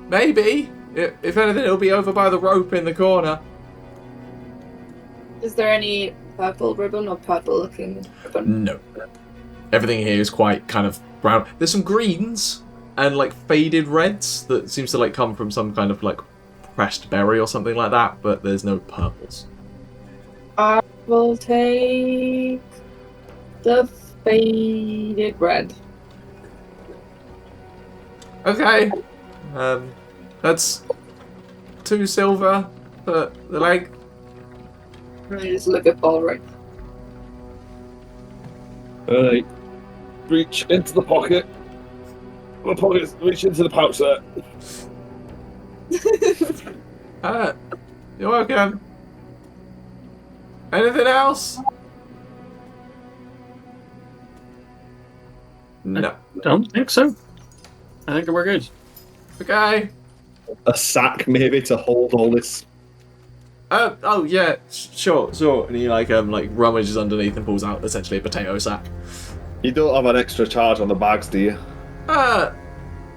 Maybe. If anything, it'll be over by the rope in the corner. Is there any purple ribbon or purple-looking ribbon? No. Everything here is quite kind of brown. There's some greens and like faded reds that seems to like come from some kind of like pressed berry or something like that, but there's no purples. I will take the faded red. Okay. That's 2 silver for the leg. Let me just look at Balrick. Alright. Reach into the pocket. The pocket, reach into the pouch there. You're welcome. Anything else? No. Don't think so. I think we're good. Okay. A sack, maybe, to hold all this. Oh yeah, sure. And he like rummages underneath and pulls out essentially a potato sack. You don't have an extra charge on the bags, do you?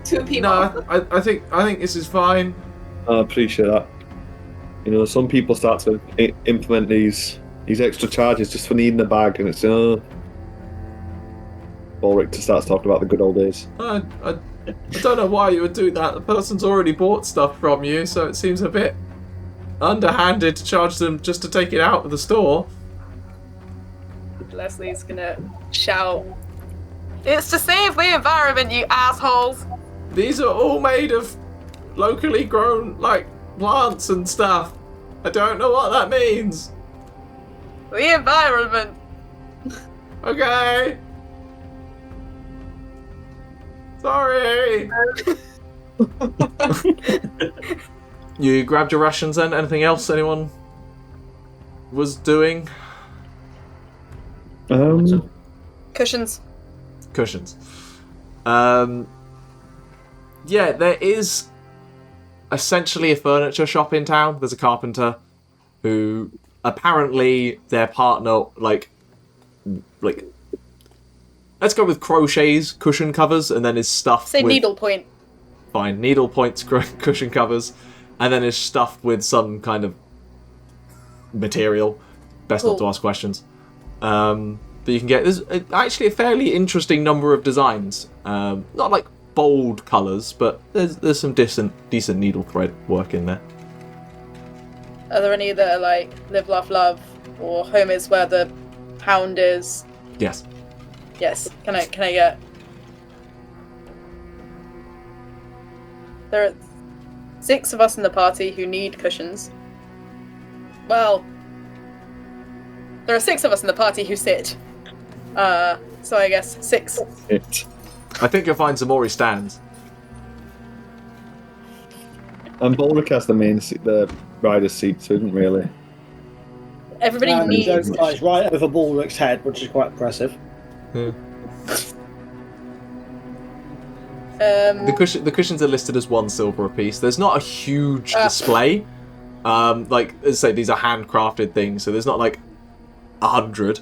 2 people. No, I think this is fine. I appreciate that. You know, some people start to implement these extra charges just for needing a bag, and it's Balrick starts talking about the good old days. I don't know why you would do that. The person's already bought stuff from you, so it seems a bit underhanded to charge them just to take it out of the store. Leslie's gonna shout, "It's to save the environment, you assholes!" These are all made of locally grown, like, plants and stuff. I don't know what that means. The environment! Okay. Sorry. You grabbed your rations then? Anything else anyone was doing? Cushions. Cushions. Yeah, there is essentially a furniture shop in town. There's a carpenter who apparently their partner like let's go with crochets cushion covers and then is stuffed Say with needlepoint. fine needle points cushion covers and then is stuffed with some kind of material. Best not to ask questions. that you can get. There's actually a fairly interesting number of designs. Not like bold colours, but there's some decent needle thread work in there. Are there any that are like Live, Laugh, Love, or Home is where the hound is? Yes. Yes. Can I get? There are 6 of us in the party who need cushions. Well, there are 6 of us in the party who sit. So I guess 6. I think you'll find Ximori stands. And Balrick has the rider's seat, so isn't really. Everybody needs. Guys right over Balrick's head, which is quite impressive. The cushions are listed as 1 silver apiece. There's not a huge display. Like, as I say, these are handcrafted things, so there's not like 100.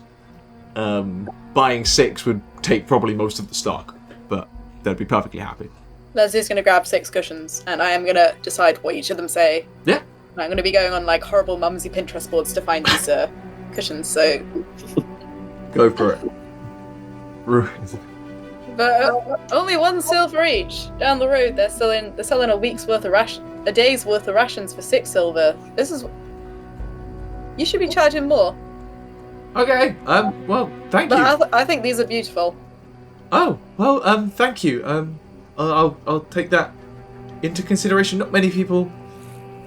Buying 6 would take probably most of the stock, but they'd be perfectly happy. Leslie's going to grab 6 cushions, and I am going to decide what each of them say. Yeah. And I'm going to be going on like horrible mumsy Pinterest boards to find these cushions. So go for it. But only 1 silver each. Down the road, they're selling a week's worth of a day's worth of rations for 6 silver. This is. You should be charging more. Okay. Well, thank you. But I think these are beautiful. Oh well. Thank you. I'll take that into consideration. Not many people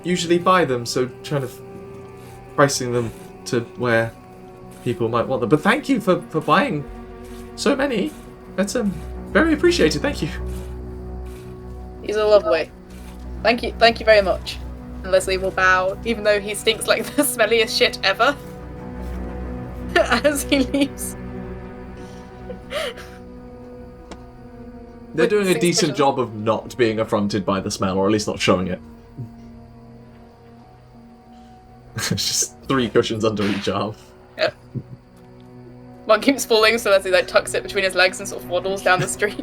usually buy them, so trying to pricing them to where people might want them. But thank you for buying so many. That's very appreciated. Thank you. These are lovely. Thank you very much. And Lesley will bow, even though he stinks like the smelliest shit ever, as he leaves. They're doing a decent job of not being affronted by the smell, or at least not showing it. It's just 3 cushions under each arm. Yeah. One keeps falling, so Lesley like tucks it between his legs and sort of waddles down the street.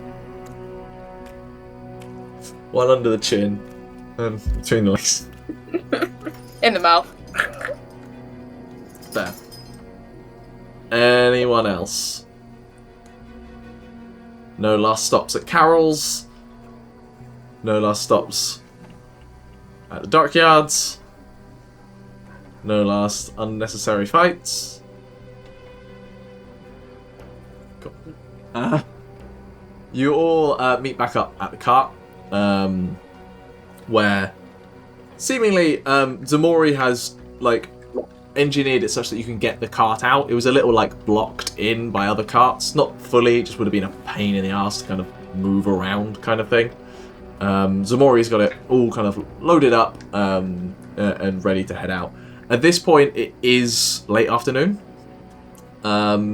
One under the chin, and between the legs. In the mouth. There. Anyone else? No last stops at Carol's. No last stops at the Dockyards. No last unnecessary fights. Cool. You all meet back up at the cart, where seemingly Ximori has like engineered it such that you can get the cart out. It was a little like blocked in by other carts, not fully. It just would have been a pain in the ass to kind of move around, kind of thing. Ximori's got it all kind of loaded up and ready to head out. At this point, it is late afternoon,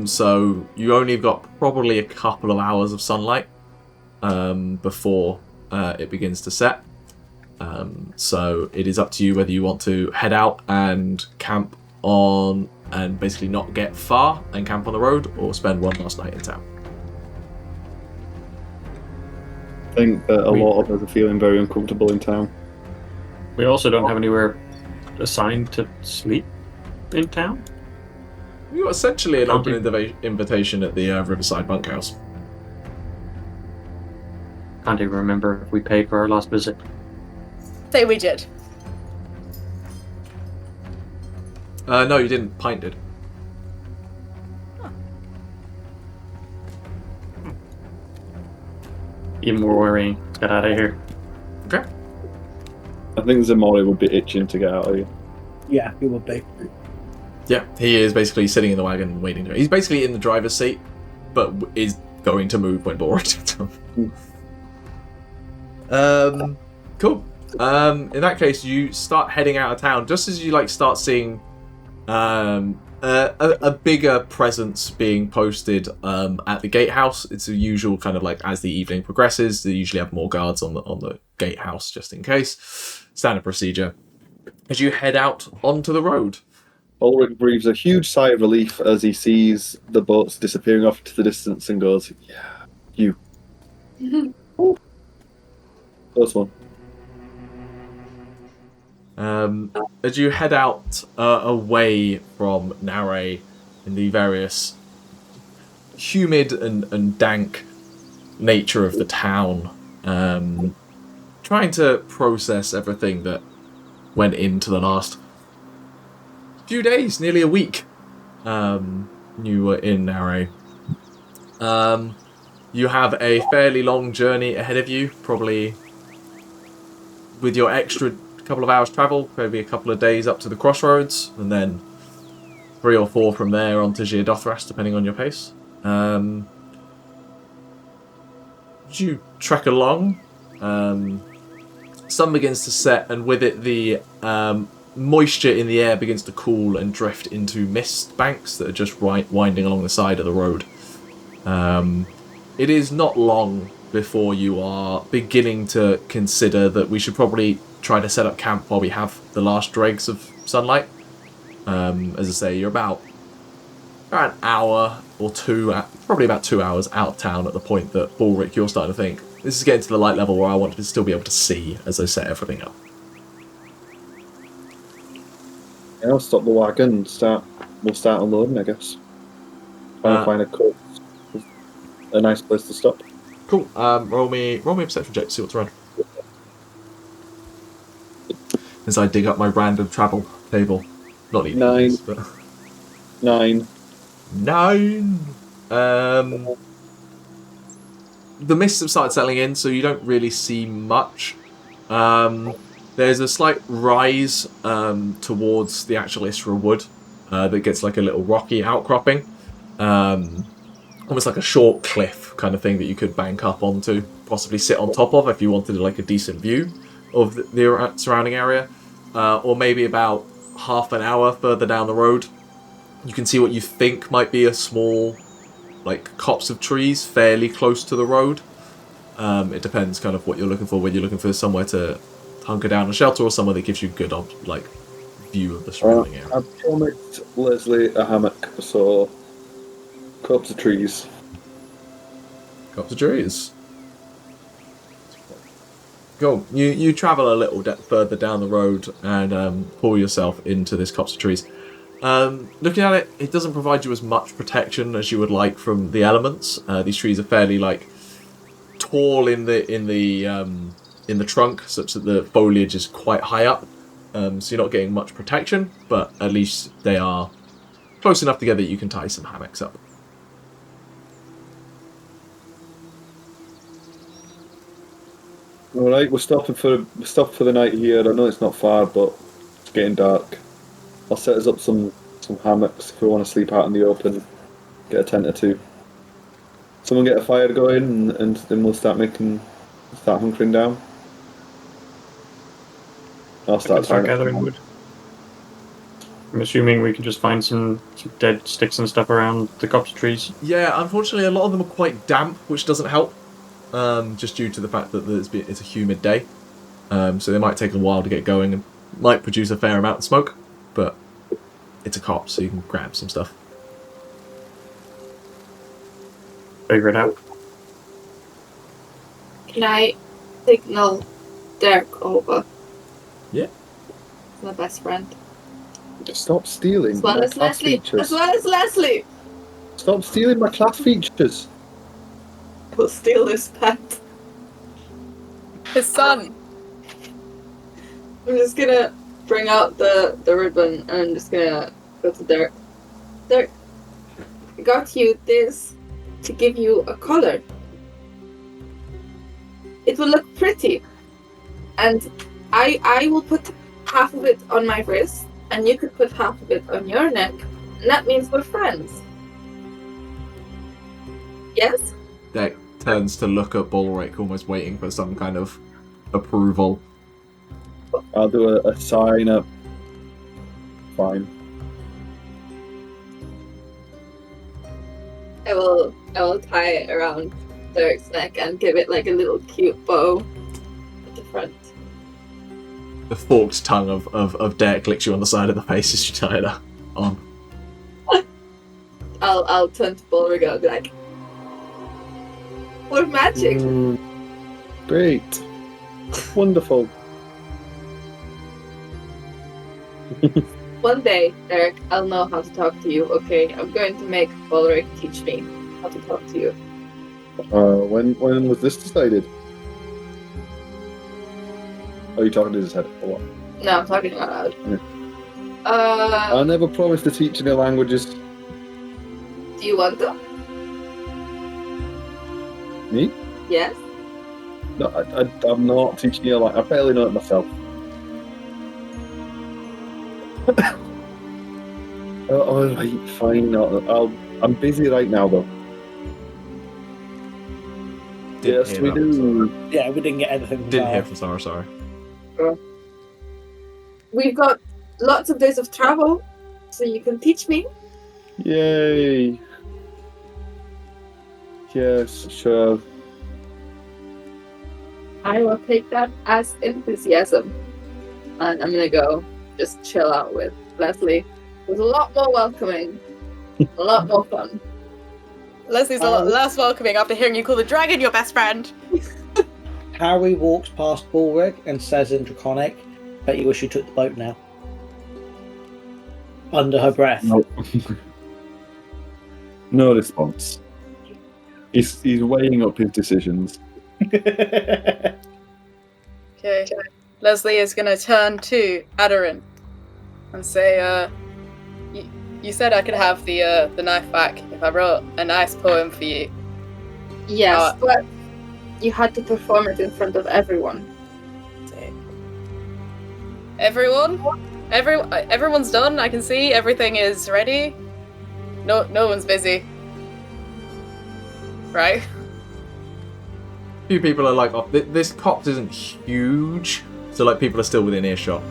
so you only have got probably a couple of hours of sunlight before it begins to set. So it is up to you whether you want to head out and camp on and basically not get far and camp on the road, or spend one last night in town. I think that a lot of us are feeling very uncomfortable in town. We also don't have anywhere assigned to sleep in town. You got essentially an open invitation at the Riverside Bunkhouse. Can't even remember if we paid for our last visit. Say we did. No, you didn't. Pint did. Even more worrying. Let's get out of here. Okay. I think Ximori would be itching to get out of here. Yeah, he would be. Yeah, he is basically sitting in the wagon waiting to. He's basically in the driver's seat, but is going to move when Balrick Cool. In that case, you start heading out of town just as you start seeing a bigger presence being posted at the gatehouse. It's the usual kind of as the evening progresses, they usually have more guards on the gatehouse just in case. Standard procedure. As you head out onto the road. Ulrich breathes a huge sigh of relief as he sees the boats disappearing off into the distance and goes, "Yeah, you." First one. As you head out away from Nare, in the various humid and dank nature of the town, trying to process everything that went into the last few days, nearly a week. You were in Narrow. You have a fairly long journey ahead of you, probably with your extra couple of hours travel, maybe a couple of days up to the crossroads, and then 3 or 4 from there onto Geodothras, depending on your pace. You trek along. Sun begins to set, and with it the moisture in the air begins to cool and drift into mist banks that are just winding along the side of the road. It is not long before you are beginning to consider that we should probably try to set up camp while we have the last dregs of sunlight. As I say, you're about an hour or two, probably about 2 hours out of town at the point that, Balrick, you're starting to think, this is getting to the light level where I want to still be able to see as I set everything up. Yeah, I'll stop the wagon and we'll start unloading, I guess. Try and find a nice place to stop. Cool. Roll me a perception check to see what's around. As I dig up my random travel table. Not even 9. this, but 9. 9. The mists have started settling in, so you don't really see much. There's a slight rise towards the actual Isra wood that gets like a little rocky outcropping. Almost like a short cliff kind of thing that you could bank up onto, possibly sit on top of if you wanted like a decent view of the surrounding area. Or maybe about half an hour further down the road, you can see what you think might be a small like copse of trees fairly close to the road. It depends kind of what you're looking for, whether you're looking for somewhere to hunker down and shelter or somewhere that gives you a good like view of the surrounding area. I promised Lesley a hammock, so copse of trees. Copse of trees. Cool. You travel a little further down the road and pull yourself into this copse of trees. Looking at it, it doesn't provide you as much protection as you would like from the elements. These trees are fairly like tall in the trunk, such that the foliage is quite high up. So you're not getting much protection, but at least they are close enough together that you can tie some hammocks up. All right, we're stopping for the night here. I know it's not far, but it's getting dark. I'll set us up some hammocks if we want to sleep out in the open. Get a tent or two. Someone get a fire going, and then we'll start hunkering down. I'll start gathering wood. I'm assuming we can just find some dead sticks and stuff around the copse trees. Yeah, unfortunately, a lot of them are quite damp, which doesn't help. Just due to the fact that it's a humid day. So they might take a while to get going and might produce a fair amount of smoke, but it's a copse, so you can grab some stuff. Figure it out. Can I signal Derek over? Yeah. He's my best friend. Stop stealing As well my as class Lesley. features. As well as Lesley. Stop stealing my class features. We'll steal his pet. His son. I'm just gonna bring out the ribbon and I'm just gonna go to Derek. Derek, I got you this to give you a color. It will look pretty. And I will put half of it on my wrist and you could put half of it on your neck. And that means we're friends. Yes? Deck turns to look at Balrick, almost waiting for some kind of approval. I'll do a sign up. Fine. I will tie it around Derek's neck and give it like a little cute bow at the front. The forked tongue of Derek licks you on the side of the face as you tie it on. I'll turn to Balrick and I'll be like, we're magic. Great. Wonderful. one day, Derek, I'll know how to talk to you, okay? I'm going to make Balrick teach me how to talk to you. When was this decided? Are you talking to his head or what? No, I'm talking out loud. Yeah. Uh, I never promised to teach any languages. do you want to? Me? Yes? No, I'm not teaching you. Like, I barely know it myself. Oh, right, fine. No, I'm busy right now, though. Didn't Yes, hear we that. do. Yeah, we didn't get anything from Didn't that. hear from Sarah, sorry. We've got lots of days of travel, so you can teach me. Yay. Yes, sure. I will take that as enthusiasm. And I'm gonna go just chill out with Lesley. It was a lot more welcoming, a lot more fun. Leslie's a lot less welcoming after hearing you call the dragon your best friend. Harry walks past Balrick and says in Draconic, "Bet you wish you took the boat now." Under her breath. No. No response. He's weighing up his decisions. Okay. Lesley is going to turn to Aderyn and say, you said I could have the knife back if I wrote a nice poem for you. Yes, but you had to perform it in front of everyone. Everyone? Everyone's done. I can see everything is ready. No one's busy. Right? Few people are like, oh, this copse isn't huge, so like people are still within earshot.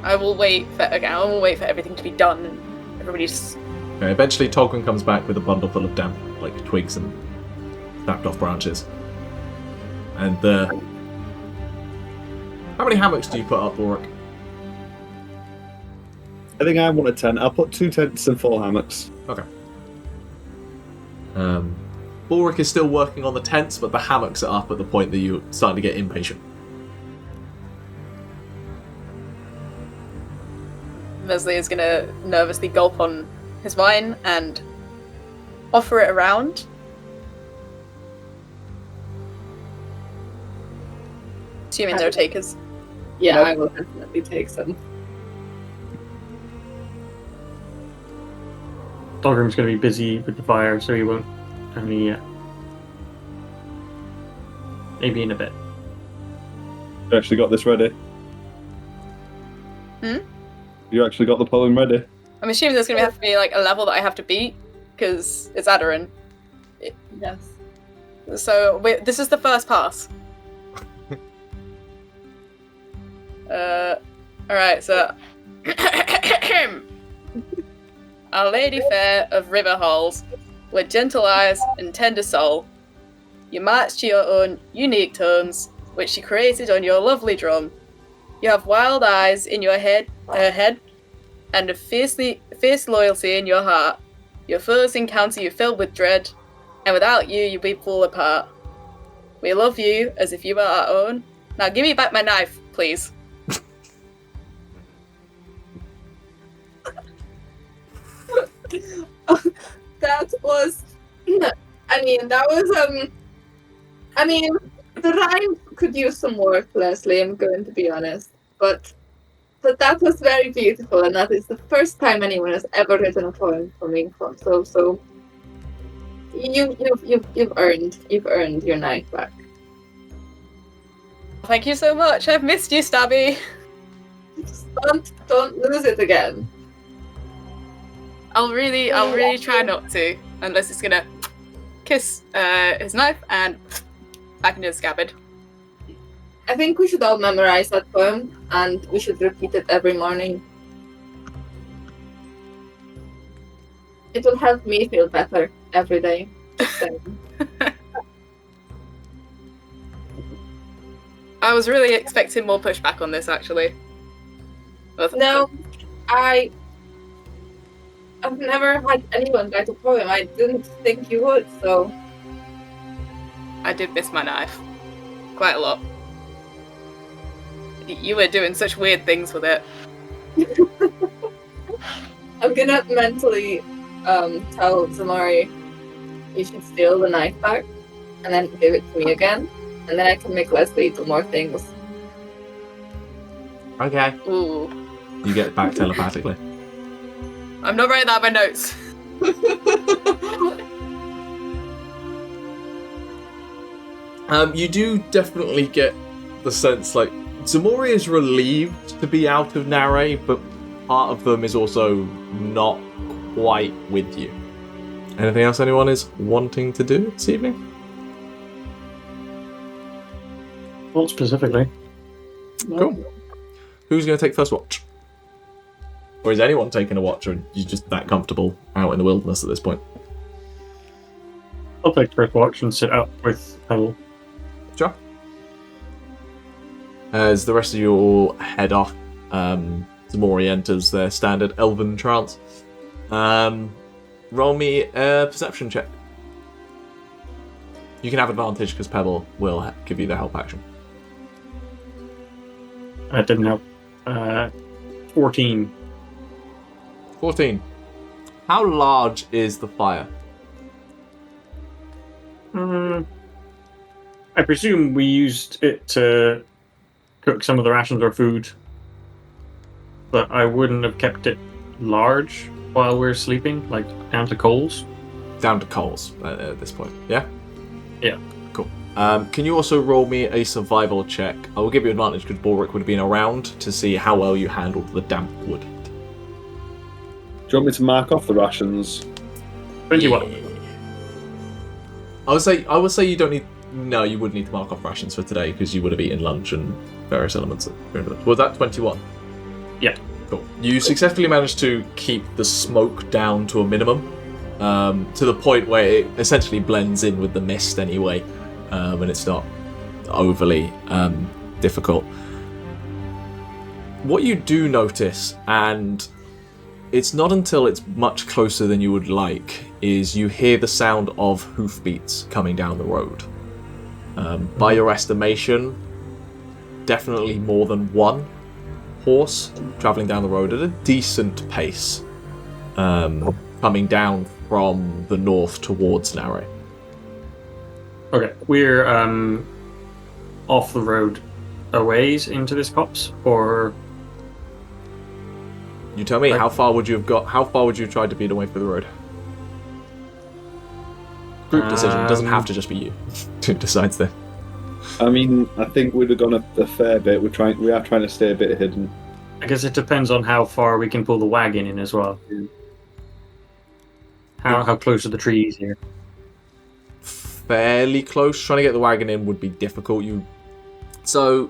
I will wait for everything to be done and everybody's. Okay, eventually Togrim comes back with a bundle full of damp like twigs and snapped off branches. And how many hammocks do you put up, Balrick? I think I want a tent. I'll put 2 tents and 4 hammocks. Okay. Balrick is still working on the tents, but the hammocks are up at the point that you're starting to get impatient. Lesley is gonna nervously gulp on his wine and offer it around. Assuming there are takers. Yeah, Nope. I will definitely take some. Togrim's going to be busy with the fire, so he won't have any yet. Maybe in a bit. You actually got this ready? You actually got the poem ready? I'm assuming there's gonna have to be like a level that I have to beat because it's Aderyn. Yes. So this is the first pass. Alright, so Our Lady Fair of River Halls, with gentle eyes and tender soul, you march to your own unique tones, which she created on your lovely drum. You have wild eyes in your head, and a fierce loyalty in your heart. Your foes encounter you filled with dread, and without you we fall apart. We love you as if you were our own. Now give me back my knife, please. That was, the rhyme could use some work, Lesley, I'm going to be honest. But that was very beautiful, and that is the first time anyone has ever written a poem for me. So you've earned your knife back. Thank you so much. I've missed you, Stabby. Just don't lose it again. I'll really try not to, unless it's gonna kiss his knife and back into the scabbard. I think we should all memorize that poem, and we should repeat it every morning. It will help me feel better every day. Just saying. I was really expecting more pushback on this, actually. No, I've never had anyone write a poem. I didn't think you would, so... I did miss my knife. Quite a lot. You were doing such weird things with it. I'm gonna mentally tell Ximori you should steal the knife back and then give it to me again, and then I can make Lesley do more things. Okay. Ooh. You get it back telepathically. I'm not writing that in my notes. You do definitely get the sense, like, Ximori is relieved to be out of Narre, but part of them is also not quite with you. Anything else anyone is wanting to do this evening? Not specifically. Cool. Who's going to take first watch? Or is anyone taking a watch, or are you just that comfortable out in the wilderness at this point? I'll take first watch and sit up with Pebble. Sure. As the rest of you all head off, Ximori enters their standard elven trance. Roll me a perception check. You can have advantage because Pebble will give you the help action. That didn't help. 14. 14. How large is the fire? I presume we used it to cook some of the rations or food, but I wouldn't have kept it large while we're sleeping, like down to coals. Down to coals at this point, yeah? Yeah. Cool. Can you also roll me a survival check? I will give you advantage because Balrick would have been around to see how well you handled the damp wood. Do you want me to mark off the rations? 21. Yeah. I would say you don't need. No, you would need to mark off rations for today because you would have eaten lunch and various elements. Was that 21? Yeah. Cool. You successfully managed to keep the smoke down to a minimum, to the point where it essentially blends in with the mist anyway, and it's not overly difficult. What you do notice, and it's not until it's much closer than you would like, is you hear the sound of hoofbeats coming down the road. By your estimation, definitely more than one horse travelling down the road at a decent pace, coming down from the north towards Narre. Okay, we're off the road a ways into this copse, or You tell me, how far would you have got? How far would you have tried to beat away from the road? Group decision. It doesn't have to just be you who decides that. I mean, I think we'd have gone a fair bit. We are trying to stay a bit hidden. I guess it depends on how far we can pull the wagon in as well. How close are the trees here? Fairly close. Trying to get the wagon in would be difficult. The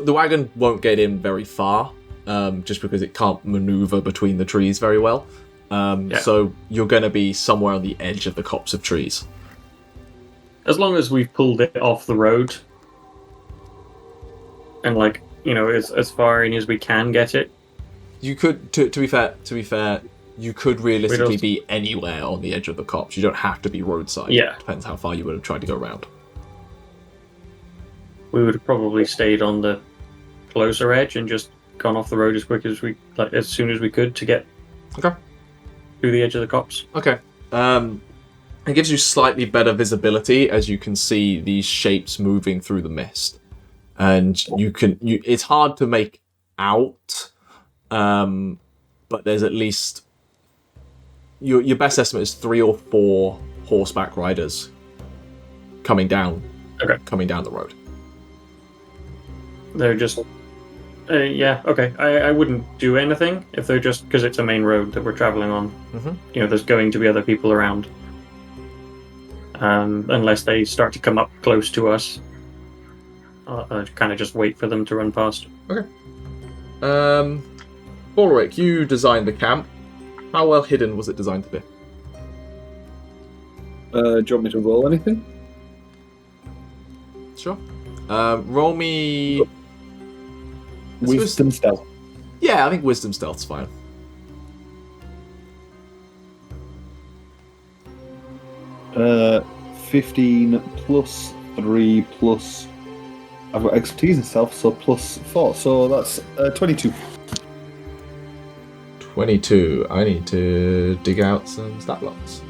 wagon won't get in very far, just because it can't maneuver between the trees very well. So you're going to be somewhere on the edge of the copse of trees. As long as we've pulled it off the road, and as far in as we can get it. You could, to be fair, you could realistically be anywhere on the edge of the copse. You don't have to be roadside. Yeah. Depends how far you would have tried to go around. We would have probably stayed on the closer edge and just gone off the road as soon as we could to get through the edge of the copse. Okay. It gives you slightly better visibility as you can see these shapes moving through the mist, and it's hard to make out, but there's at least your best estimate is 3 or 4 horseback riders coming down the road. They're just I wouldn't do anything if they're just because it's a main road that we're traveling on. Mm-hmm. There's going to be other people around, unless they start to come up close to us. I'll kind of just wait for them to run past. Okay. Balrick, you designed the camp. How well hidden was it designed to be? Do you want me to roll anything? Sure. Roll me Wisdom stealth. Yeah, I think wisdom stealth's fine. Uh, 15 plus 3 plus. I've got expertise in stealth, so plus 4, so that's 22. 22. I need to dig out some stat blocks.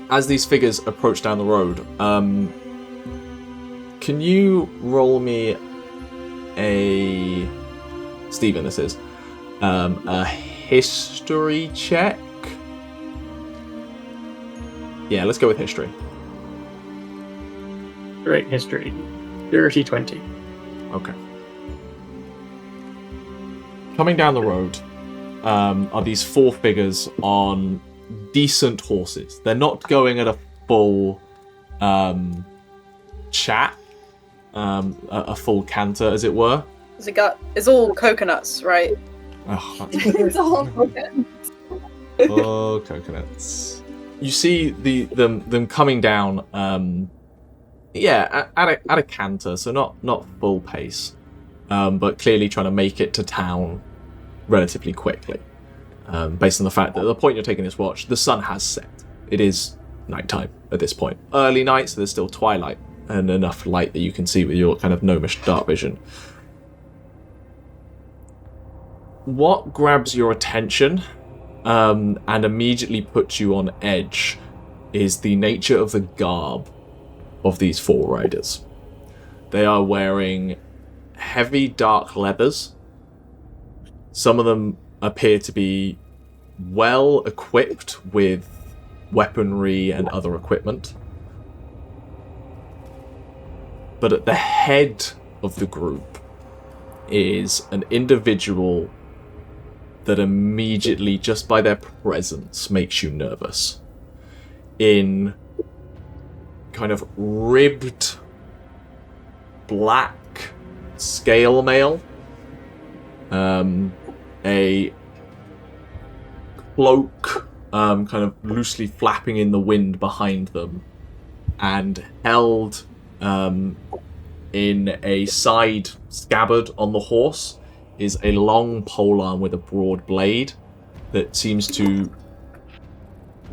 As these figures approach down the road, can you roll me a... Stephen, this is. A history check? Yeah, let's go with history. Great history. Dirty 20. Okay. Coming down the road are these 4 figures on decent horses. They're not going at a full chat, a full canter, as it were. It's all coconuts, right? Oh, It's all okay. oh, coconuts. You see them coming down, at a canter, so not full pace, but clearly trying to make it to town relatively quickly, based on the fact that at the point you're taking this watch, the sun has set. It is nighttime at this point. Early night, so there's still twilight and enough light that you can see with your kind of gnomish dark vision. What grabs your attention and immediately puts you on edge is the nature of the garb of these 4 riders. They are wearing heavy dark leathers. Some of them appear to be well equipped with weaponry and other equipment. But at the head of the group is an individual that immediately, just by their presence, makes you nervous. In kind of ribbed black scale mail, a cloak kind of loosely flapping in the wind behind them, and held in a side scabbard on the horse is a long polearm with a broad blade that seems to,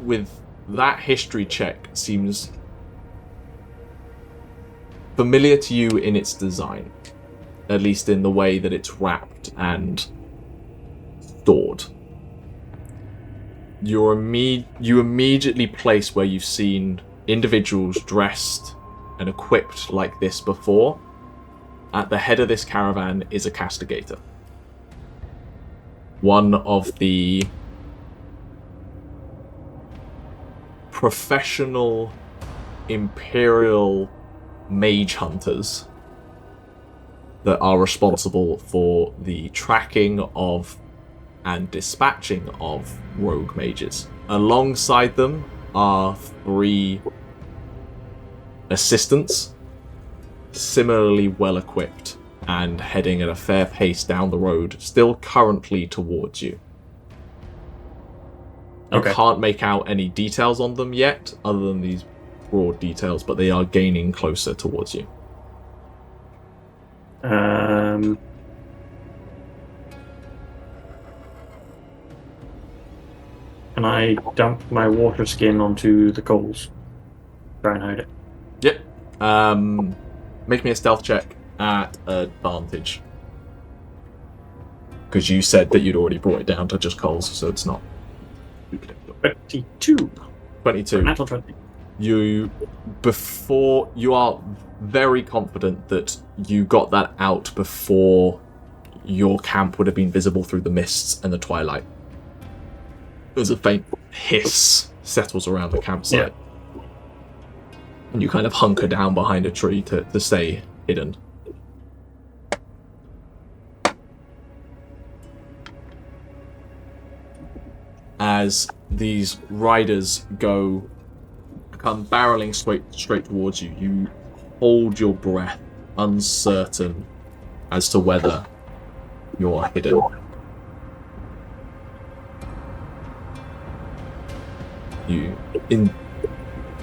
with that history check, seems familiar to you in its design, at least in the way that it's wrapped and stored. You immediately place where you've seen individuals dressed and equipped like this before. At the head of this caravan is a castigator. One of the professional imperial mage hunters that are responsible for the tracking of and dispatching of rogue mages. Alongside them are 3 assistants, similarly well equipped and heading at a fair pace down the road, still currently towards you. Okay. You can't make out any details on them yet, other than these broad details, but they are gaining closer towards you. And I dump my water skin onto the coals. Try and hide it. Yep. Make me a stealth check at advantage. Because you said that you'd already brought it down to just coals, so it's not. 22. 22. Natural 20. You are very confident that you got that out before your camp would have been visible through the mists and the twilight. As a faint hiss settles around the campsite. Yeah. And you kind of hunker down behind a tree to stay hidden. As these riders come barreling straight towards you, you hold your breath, uncertain as to whether you're hidden.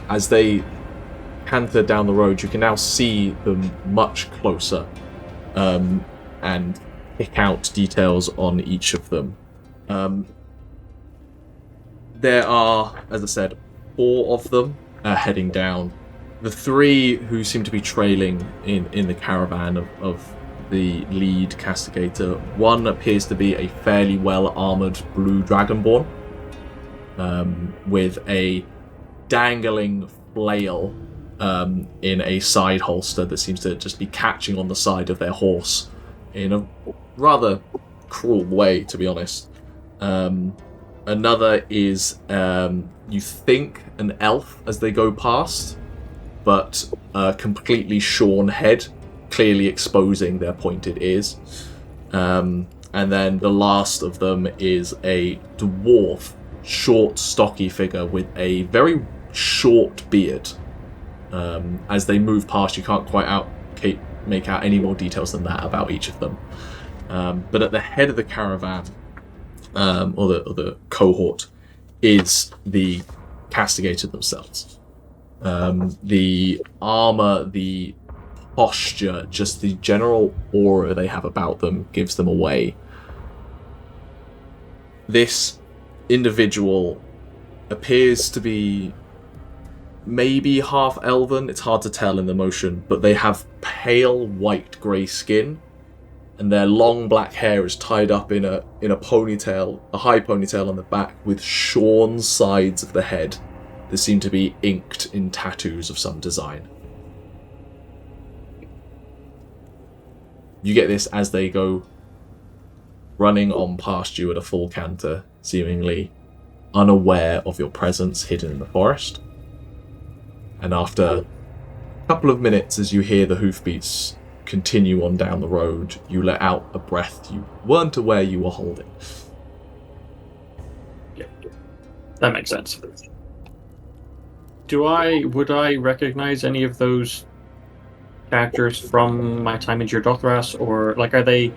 As they canter down the road, you can now see them much closer, and pick out details on each of them. There are, as I said, 4 of them heading down the three who seem to be trailing in the caravan of the lead castigator, one appears to be a fairly well-armoured blue dragonborn with a dangling flail in a side holster that seems to just be catching on the side of their horse in a rather cruel way, to be honest. Another is, you think, an elf as they go past, but a completely shorn head, clearly exposing their pointed ears. And then the last of them is a dwarf, short, stocky figure with a very short beard. As they move past, you can't quite make out any more details than that about each of them. But at the head of the caravan, or the cohort, is the castigator themselves. The armor, the posture, just the general aura they have about them gives them away. This individual appears to be maybe half elven, it's hard to tell in the motion, but they have pale white grey skin, and their long black hair is tied up in a ponytail, a high ponytail on the back, with shorn sides of the head that seem to be inked in tattoos of some design. You get this as they go running on past you at a full canter, seemingly unaware of your presence hidden in the forest. And after a couple of minutes, as you hear the hoofbeats continue on down the road, you let out a breath you weren't aware you were holding. Yeah, that makes sense. Would I recognize any of those characters from my time in Jirdothras, or like, are they?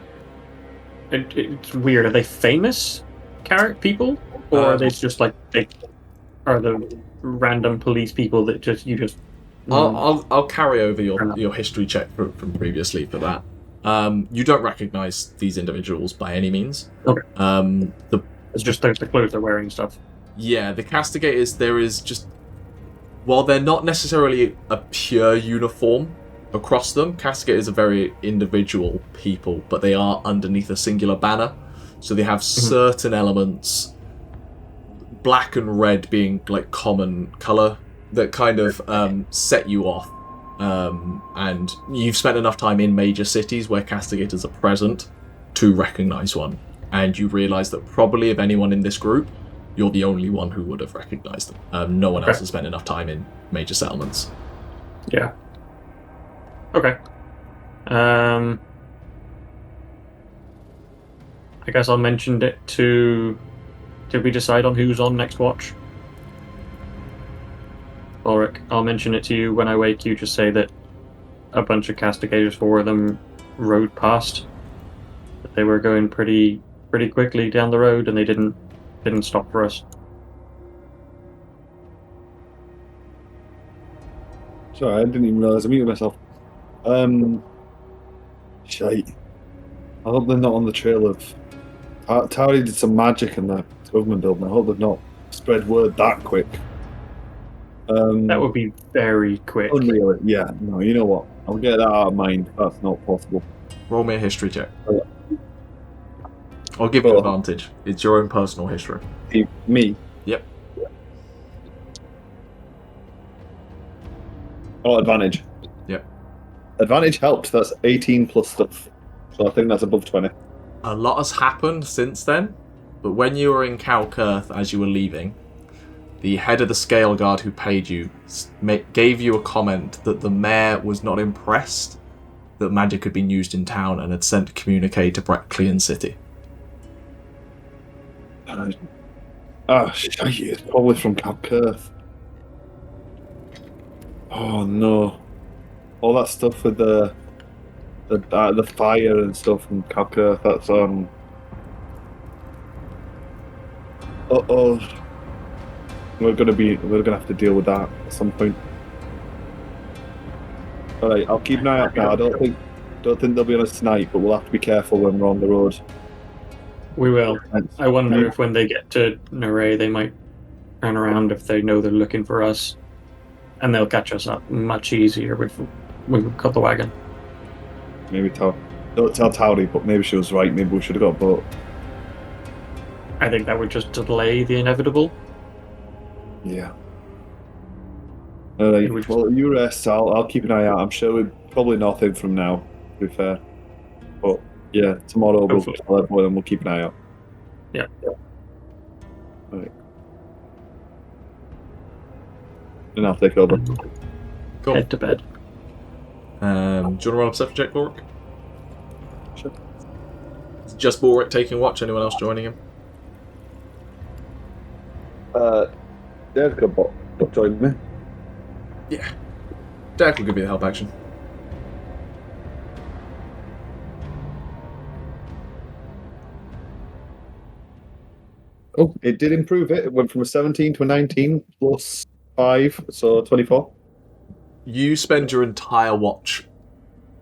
It's weird. Are they famous people, or are they just like they are the random police people that you just? I'll carry over your history check from previously for that. You don't recognize these individuals by any means. Okay. It's just the clothes they're wearing and stuff. Yeah, the castigators, there is just, while they're not necessarily a pure uniform across them, castigators are very individual people, but they are underneath a singular banner. So they have certain elements, black and red being like common colour, that kind of set you off. And you've spent enough time in major cities where castigators are present to recognise one. And you realise that probably of anyone in this group, you're the only one who would have recognised them. No one else has spent enough time in major settlements. Yeah. Okay. I guess I'll mention it to... Did we decide on who's on next watch? Balrick, I'll mention it to you when I wake you. Just say that a bunch of castigators, 4 of them, rode past. That they were going pretty quickly down the road, and they didn't stop for us. Sorry, I didn't even realise I muted myself. Shite. I hope they're not on the trail of... Tauri did some magic in that government building. I hope they've not spread word that quick. That would be very quick. Unreal. Yeah, no, you know what? I'll get that out of mind. That's not possible. Roll me a history check. I'll give you advantage. It's your own personal history. Me? Yep. Oh, advantage. Yep. Advantage helps. That's 18 plus stuff. So I think that's above 20. A lot has happened since then, but when you were in Kalkurth as you were leaving, the head of the Scale Guard who paid you gave you a comment that the mayor was not impressed that magic had been used in town and had sent a communique to Brechlian City. Shite, it's probably from Kalkurth. Oh no. All that stuff with the fire and stuff from Kalkurth, that's We're gonna have to deal with that at some point. Alright, I'll keep an eye out now. I don't think they'll be on us tonight, but we'll have to be careful when we're on the road. We will. I wonder if when they get to Nere, they might turn around if they know they're looking for us. and they'll catch us up much easier if we cut the wagon. Maybe don't tell Tauri, but maybe she was right. Maybe we should have got a boat. I think that would just delay the inevitable. Yeah. Alright, well, you rest. I'll keep an eye out. I'm sure we're probably nothing from now, to be fair. But yeah, tomorrow we'll tell everyone and we'll keep an eye out. Yeah. Alright. And I'll take over. Cool. Head to bed. Do you want to roll a perception check, Balrick? Sure. Is it just Balrick taking watch? Anyone else joining him? Derek got joined me. Yeah. Derek will give you the help action. Oh, it did improve it. It went from a 17 to a 19 plus 5, so 24. You spend your entire watch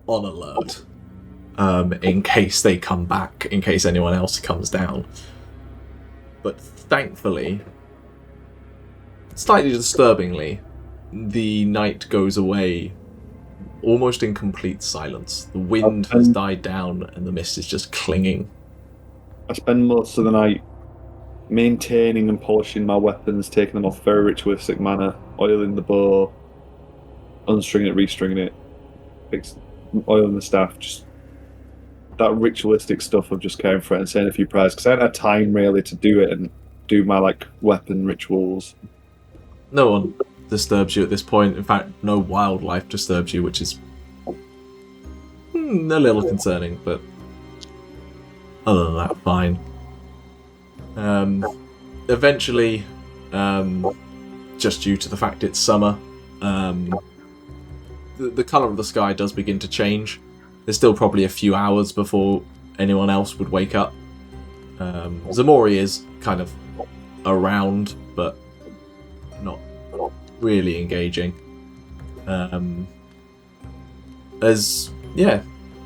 on alert, in case they come back, in case anyone else comes down. But thankfully, slightly disturbingly, the night goes away almost in complete silence. The wind has died down and the mist is just clinging. I spend most of the night maintaining and polishing my weapons, taking them off very ritualistic manner, oiling the bow, unstringing it, restringing it, oiling the staff, just that ritualistic stuff of just caring for it and saying a few prayers, because I hadn't had time really to do it and do my weapon rituals. No one disturbs you at this point. In fact, no wildlife disturbs you, which is a little concerning, but other than that, fine. Eventually, just due to the fact it's summer, the colour of the sky does begin to change. There's still probably a few hours before anyone else would wake up. Ximori is kind of around, but not really engaging.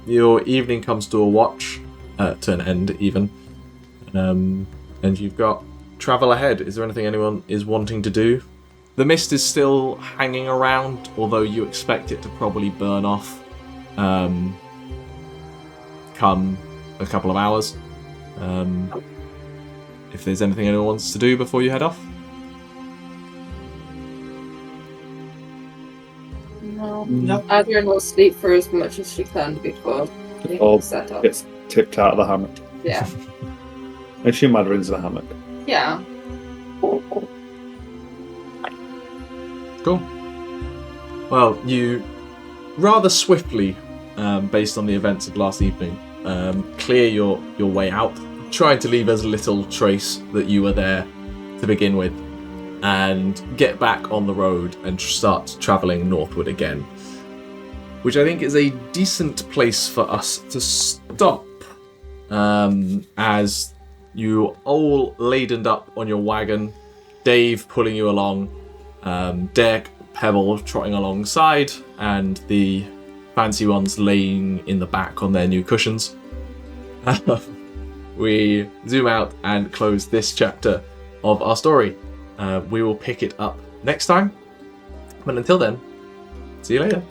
Your evening comes to a watch, to an end even, and you've got travel ahead. Is there anything anyone is wanting to do? The mist is still hanging around, although you expect it to probably burn off come a couple of hours. If there's anything anyone wants to do before you head off? No. Aderyn will sleep for as much as she can before Or set up. gets tipped out of the hammock. Yeah. I assume Aderyn's in the hammock. Yeah. Cool. Well, you rather swiftly, based on the events of last evening, clear your way out, trying to leave as little trace that you were there to begin with, and get back on the road and start travelling northward again. Which I think is a decent place for us to stop, as you all ladened up on your wagon, Dave pulling you along, Derek, Pebble trotting alongside, and the fancy ones laying in the back on their new cushions. We zoom out and close this chapter of our story. We will pick it up next time. But until then, see you later.